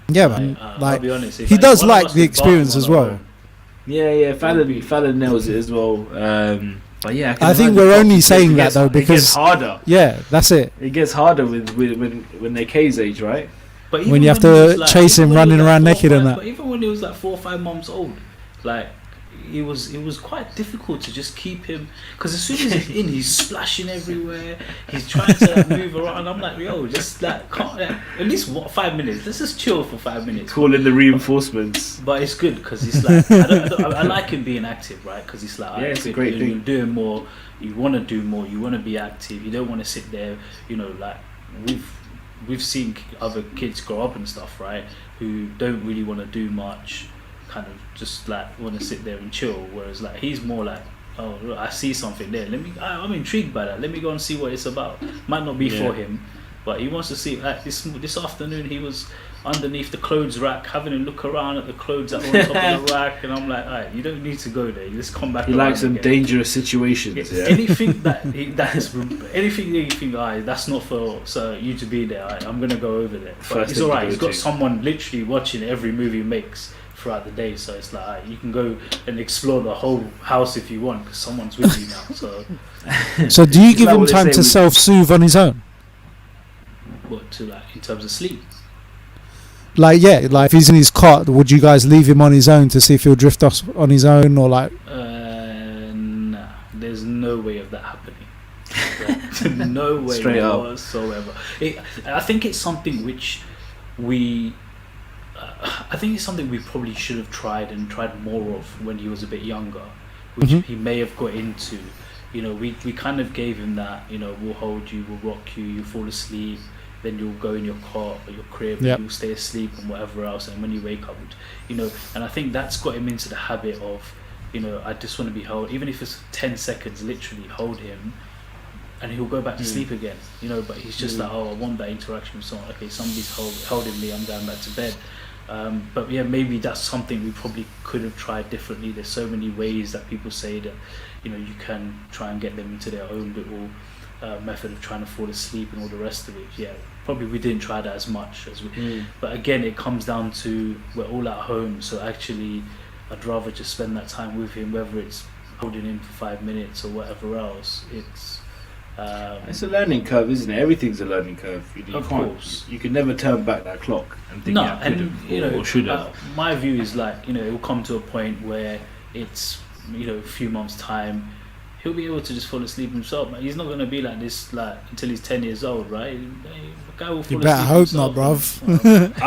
yeah, man. I'll Like, be honest, if he does one of like us the would bath experience him as on our well. own. Yeah. Fallon nails it as well. But yeah, I think imagine we're it only gets- saying it that gets- though it gets because harder. yeah, that's it. It gets harder with when they're K's age, right? But When even you have he was to chase him even when he running was around 4 or naked and 5 that. But even when he was like 4 or 5 months old, like, it was quite difficult to just keep him, because as soon as he's in, he's splashing everywhere. He's trying to like, move around. I'm like, yo, just like, at least 5 minutes. Let's just chill for 5 minutes. Call in the reinforcements. But it's good because it's like I like him being active, right? Because it's like, Yeah, it's a good, great thing. You're doing more. You want to do more. You want to be active. You don't want to sit there. Like we've seen other kids grow up and stuff, right? Who don't really want to do much, kind of just like want to sit there and chill. Whereas like he's more like, oh, look, I see something there. I'm intrigued by that. Let me go and see what it's about. Might not be Yeah. for him, but he wants to see. Like this afternoon, he was underneath the clothes rack, having a look around at the clothes that were on top of the rack, and I'm like, alright, you don't need to go there. You just come back. He around likes some again. dangerous situations. Yeah. Anything anything that you think, that's not for you to be there. I'm gonna go over there. But First it's thing to alright. go He's got to. someone literally watching every move he makes throughout the day, so it's like alright, you can go and explore the whole house if you want, because someone's with you now. So So do you It's give like him what they time say to with- self-soothe on his own? what to like in terms of sleep? Like, yeah, like if he's in his cot, would you guys leave him on his own to see if he'll drift off on his own, or like? Nah, there's no way of that happening. No way Straight up. whatsoever. I think it's something which we. I think it's something we probably should have tried more of when he was a bit younger, which he may have got into. You know, we kind of gave him that. You know, we'll hold you, we'll rock you, you fall asleep, then you'll go in your cot or your crib, and you'll stay asleep and whatever else. And when you wake up, you know, and I think that's got him into the habit of, you know, I just want to be held, even if it's 10 seconds, literally hold him, and he'll go back to sleep again. You know, but he's just like, oh, I want that interaction with someone. Okay, somebody's holding me, I'm going back to bed. But yeah, maybe that's something we probably could have tried differently. There's so many ways that people say that, you know, you can try and get them into their own little method of trying to fall asleep and all the rest of it. Yeah, probably we didn't try that as much as we. But again, it comes down to we're all at home, so actually, I'd rather just spend that time with him, whether it's holding him for 5 minutes or whatever else. It's a learning curve, isn't it? Everything's a learning curve. Of course. You can never turn back that clock and think, no, could have or should have. My view is like, you know, it will come to a point where it's, you know, a few months' time, he'll be able to just fall asleep himself. He's not going to be like this like until he's 10 years old, right? The guy will fall you better hope himself, not, bruv.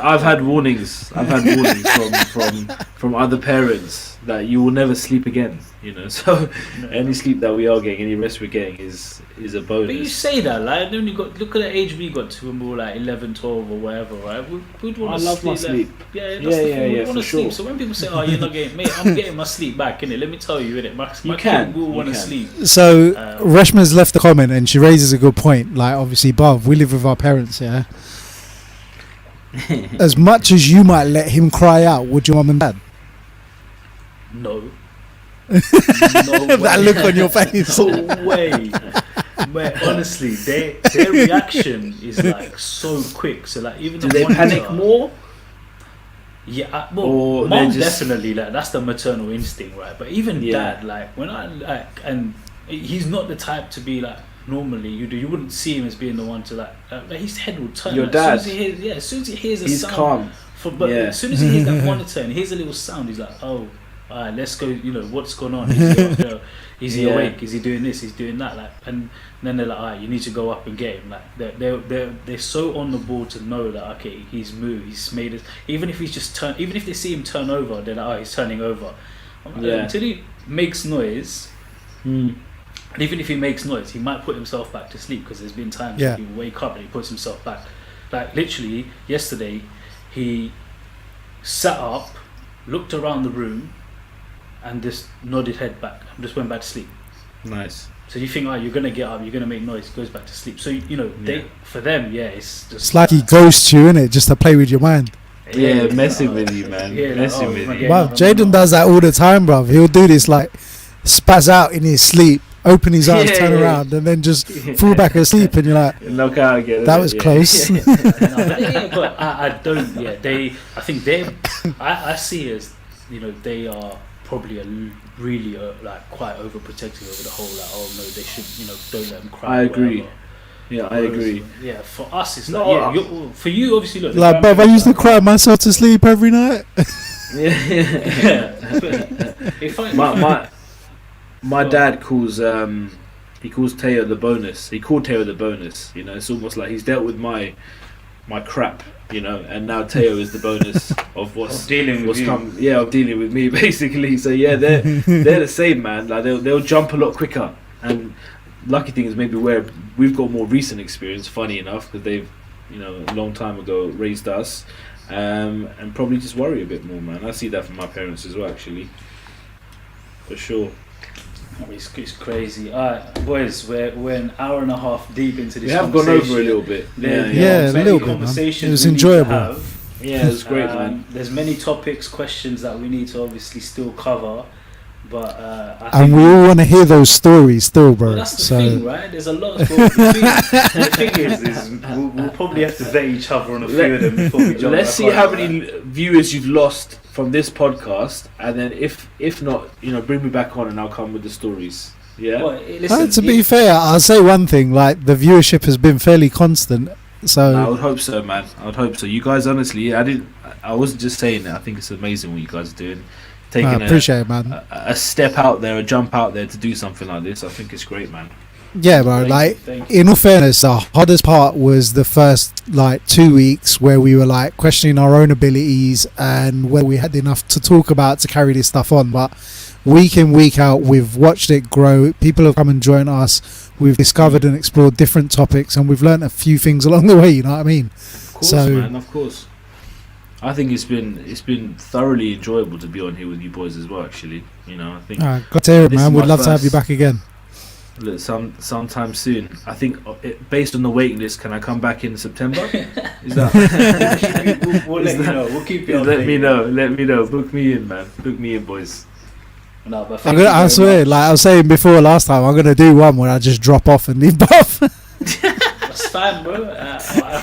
I've had warnings. I've had warnings from other parents that you will never sleep again. You know, so any sleep that we are getting, any rest we're getting is a bonus. But you say that, like, then you got, look at the age we got to when we were like 11, 12 or whatever, right? We'd want to sleep. I love my sleep. Yeah, that's the thing. We want to sleep. So when people say, "Oh, you're not getting," mate, I'm getting my sleep back, innit? Let me tell you, innit? My kid will want to sleep. So Reshma's left a comment and she raises a good point. Like, obviously, Bob, we live with our parents, yeah. As much as you might let him cry out, would your mum and dad? No. That look on your face. No way. But honestly, their reaction is like so quick. So like, even do they panic more? Yeah, well, mom definitely, like, that's the maternal instinct, right? But even dad, like, when I like, and he's not the type to be like, normally you wouldn't see him as being the one to like his head will turn. Your like, dad, as soon as he hears a he's sound, calm. As soon as he hears that monitor and hears a little sound, he's like, oh, alright, let's go. You know, what's going on? Is he awake? Is he doing this? He's doing that. Like, and then they're like, alright, you need to go up and get him. Like, they're so on the ball to know that, okay, he's moved, he's made it. Even if he's just even if they see him turn over, they're like, oh, he's turning over. Until he makes noise. And even if he makes noise, he might put himself back to sleep, because there's been times where he will wake up and he puts himself back. Like, literally yesterday, he sat up, looked around the room, and just nodded head back and just went back to sleep. Nice. So you think, oh, you're gonna get up, you're gonna make noise, goes back to sleep. So you know, for them, it's just. It's like he ghosts you, innit, just to play with your mind. Messing with you, man. Messing with you. Wow, Jaden does that all the time, bruv. He'll do this, like, spaz out in his sleep, open his eyes, turn around, and then just fall back asleep, and you're like, knock out again. That was close. But I don't. Yeah, I think they. I see as, you know, they are probably really like quite overprotective over the whole, like, oh no, they should, you know, don't let them cry. I agree. I agree. Yeah, for us it's like, for you obviously, look, like, but I used to cry myself to sleep every night. My dad calls Teo the bonus. He called Teo the bonus. You know, it's almost like he's dealt with my crap, you know, and now Teo is the bonus of what's dealing with you. Of dealing with me, basically. So yeah, they're the same, man. Like, they'll jump a lot quicker. And lucky thing is maybe where we've got more recent experience, funny enough, because they've, you know, a long time ago raised us, and probably just worry a bit more, man. I see that from my parents as well, actually, for sure. It's crazy. Alright, boys, we're an hour and a half deep into this. We have gone over a little bit. Yeah, a little bit, man. It was enjoyable. Yeah, it was great, man. There's many topics, questions that we need to obviously still cover, but and we all want to hear those stories still, bro. Well, that's the thing, right? There's a lot of stories. The thing is we'll probably have to vet each other on a few of them before we jump. Let's see how many viewers you've lost from this podcast, and then if not, you know, bring me back on and I'll come with the stories. Yeah. Well, listen, to be fair, I'll say one thing: like, the viewership has been fairly constant. So I would hope so, man. I would hope so. You guys, honestly, I wasn't just saying it. I think it's amazing what you guys are doing. Taking appreciate it, man. A step out there, a jump out there to do something like this. I think it's great, man. Yeah, bro. Thank you. In all fairness, the hardest part was the first 2 weeks where we were questioning our own abilities and whether we had enough to talk about to carry this stuff on. But week in, week out, we've watched it grow. People have come and joined us. We've discovered and explored different topics, and we've learned a few things along the way. You know what I mean? Of course, man. Of course. I think it's been thoroughly enjoyable to be on here with you boys as well. Actually, I think. Got to hear it, man. We'd love to have you back again. Look, sometime soon. I think based on the waiting list, can I come back in September? Is that? We'll let you know. We'll keep you updated. Let me know. Book me in, man. Book me in, boys. No, but I swear, I was saying before last time, I'm gonna do one where I just drop off and leave Buff. That's fine, bro. I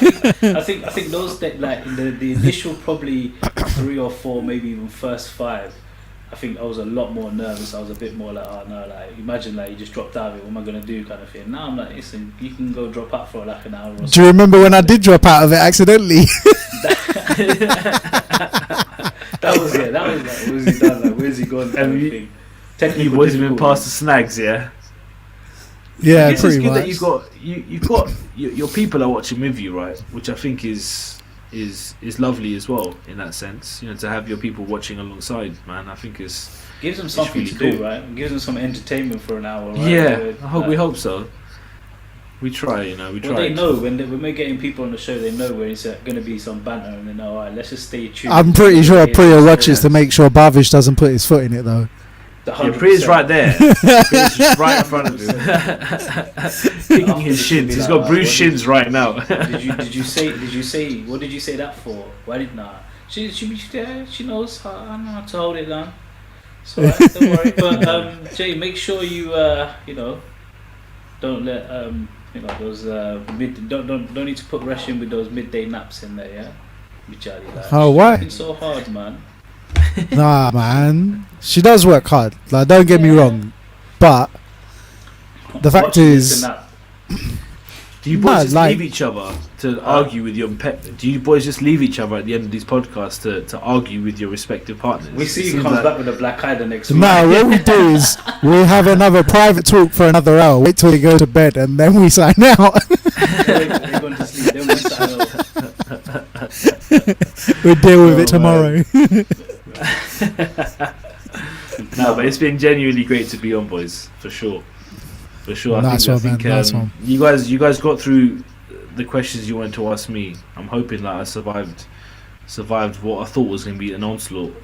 think those that the initial probably 3 or 4, maybe even first 5. I think I was a lot more nervous. I was a bit more oh no, imagine you just dropped out of it. What am I gonna do, kind of thing. Now I'm listen, you can go drop out for an hour or so. Do you remember when I did drop out of it accidentally? That was where's he done? Where's he gone? Kind of thing. You boys have been past the snags, yeah. Yeah, I guess pretty it's good much. that you've got your people are watching with you, right? Which I think is lovely as well in that sense. To have your people watching alongside, man. I think gives them something really to do, cool. right? Gives them some entertainment for an hour, right? Yeah, we hope so. We try, we try. Well, they know when we're getting people on the show, they know when it's going to be some banter, and they know, alright, let's just stay tuned. I'm pretty sure Priya watches to make sure Bavish doesn't put his foot in it, though. Priya's right there. Priya's just right in front of him. Kicking his shins. He's got bruised shins right now. Did you say? What did you say that for? Why did not? She knows how, I know how to hold it down. So don't worry. But Jay, make sure you don't let those don't need to put rush in with those midday naps in there, yeah. Oh, why? It's so hard, man. Nah, man. She does work hard. Don't get me wrong, but the fact is, do you boys just leave each other to argue with your pet? Do you boys just leave each other at the end of these podcasts to argue with your respective partners? We see you comes back with a black eye the next week. No, what we do is we have another private talk for another hour. Wait till we go to bed and then we sign out. They're going to sleep. Then we sign out. We'll deal with it tomorrow. No, but it's been genuinely great to be on, boys, for sure. I think nice one. You guys got through the questions you wanted to ask me. I'm hoping that I survived what I thought was going to be an onslaught.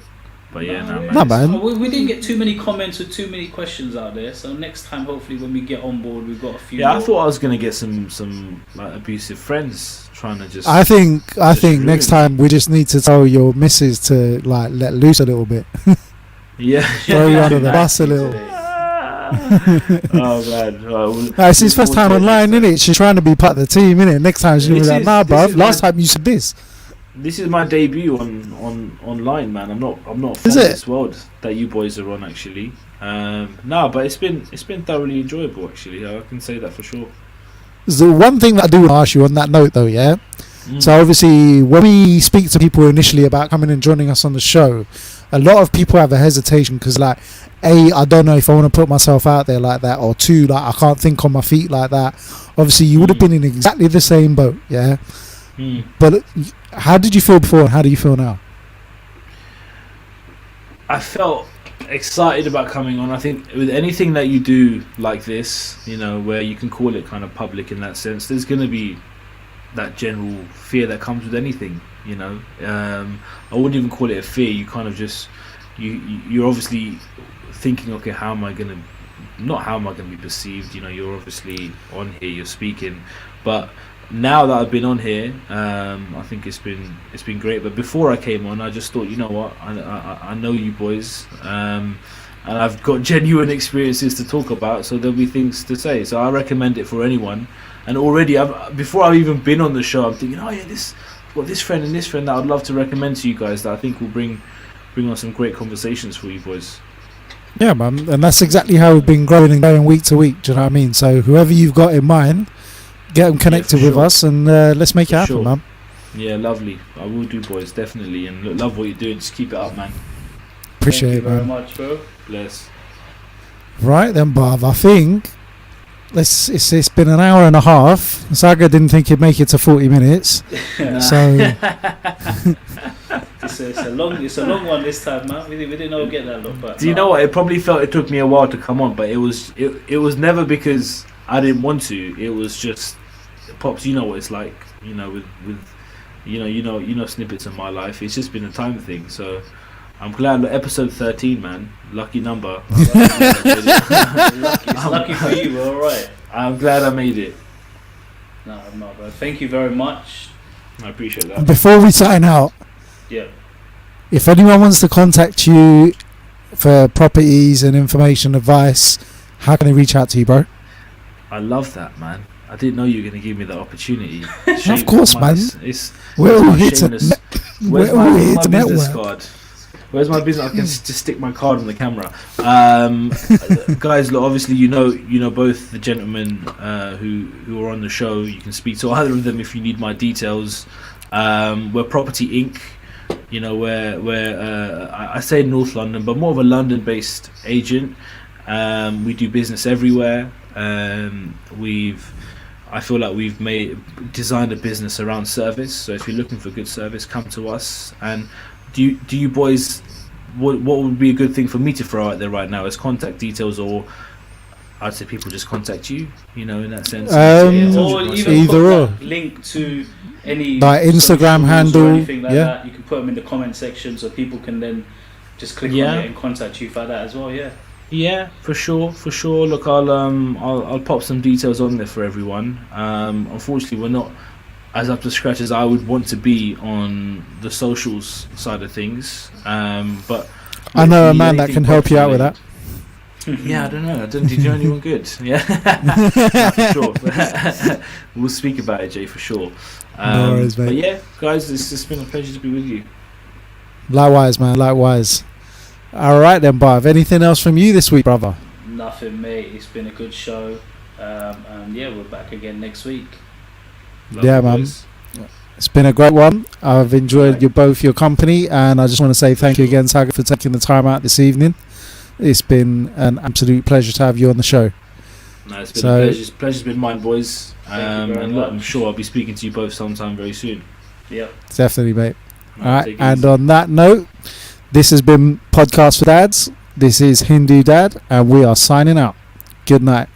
But yeah, man. We didn't get too many comments with too many questions out there. So next time, hopefully, when we get on board, we've got a few. Yeah, more. I thought I was going to get some abusive friends trying to just. I think next time we just need to tell your missus to let loose a little bit. Yeah, throw you under the bus a little. Oh man! It's his first time online, innit? She's trying to be part of the team, innit? Next time she's gonna be like, "Nah, bruv. Last time you said this." This is my debut on online, man. I'm not from this world that you boys are on, actually. No, but it's been thoroughly enjoyable, actually. I can say that for sure. The one thing that I do want to ask you on that note, though, yeah. So obviously, when we speak to people initially about coming and joining us on the show, a lot of people have a hesitation because, I don't know if I want to put myself out there like that, or 2, I can't think on my feet like that. Obviously, you would have been in exactly the same boat, yeah. But how did you feel before, and how do you feel now? I felt excited about coming on. I think with anything that you do like this, where you can call it kind of public in that sense, there's going to be that general fear that comes with anything. I wouldn't even call it a fear. You kind of just you're obviously thinking, okay, how am I going to be perceived? You're obviously on here, you're speaking, but now that I've been on here, I think it's been great. But before I came on, I just thought, you know what, I know you boys, and I've got genuine experiences to talk about, so there'll be things to say. So I recommend it for anyone. And already, before I've even been on the show, I'm thinking, oh yeah, I've got this friend and this friend that I'd love to recommend to you guys that I think will bring on some great conversations for you boys. Yeah, man, and that's exactly how we've been growing and going week to week. Do you know what I mean? So whoever you've got in mind, get them connected with us, and let's make it happen, man. Yeah, lovely. I will do, boys, definitely. And love what you're doing. Just keep it up, man. Appreciate it, man. Thank you very much, bro. Bless. Right then, Bav, I think It's been an hour and a half. Saga didn't think he'd make it to 40 minutes. So it's a long one this time, man. We didn't know we'd get that long. But do you know what? It probably felt it took me a while to come on, but it was never because I didn't want to. It was just, Pops, you know what it's like, you know, with you know snippets of my life. It's just been a time thing. So I'm glad. Episode 13, man, lucky number. It's lucky for you. We're all right. I'm glad I made it. No, I'm not, bro. Thank you very much. I appreciate that. before we sign out, Yeah. if anyone wants to contact you for properties and information advice, how can they reach out to you, bro? I love that, man. I didn't know you were going to give me the opportunity. Of course, man. We're Where's all my here to shameless- we're all here to business network. card? Where's my business? I can just stick my card on the camera. Guys, look, obviously you know both the gentlemen who are on the show. You can speak to either of them if you need my details. We're Property Inc. You know, I say North London, but more of a London-based agent. We do business everywhere. I feel like we've designed a business around service. So if you're looking for good service, come to us. And do you boys, what would be a good thing for me to throw out there right now as contact details, or I'd say people just contact you, you know, in that sense. Or even Either put or. that link to any Like Instagram socials handle, or anything like yeah. that. You can put them in the comment section so people can then just click Yeah. on it and contact you for that as well. Yeah. Yeah, for sure. Look, I'll pop some details on there for everyone. Unfortunately, we're not as up to scratch as I would want to be on the socials side of things. But I know a if you need man that anything can help you out with that. Yeah, I don't know. Did you know anyone good? Yeah, no, for sure. We'll speak about it, Jay, for sure. No worries, mate. But yeah, guys, it's just been a pleasure to be with you. Likewise, man. Likewise. All right then, Barv. Anything else from you this week, brother? Nothing, mate. It's been a good show. And yeah, we're back again next week. Yeah, man. It's been a great one. I've enjoyed your company, and I just want to say thank you again, Saga, for taking the time out this evening. It's been an absolute pleasure to have you on the show. No, it's been a pleasure. Pleasure's been mine, boys. Thank you very And look, much. I'm sure I'll be speaking to you both sometime very soon. Yep. Definitely, mate. All All right. take it And easy. on that note, this has been Podcast for Dads. This is HinduDad, and we are signing out. Good night.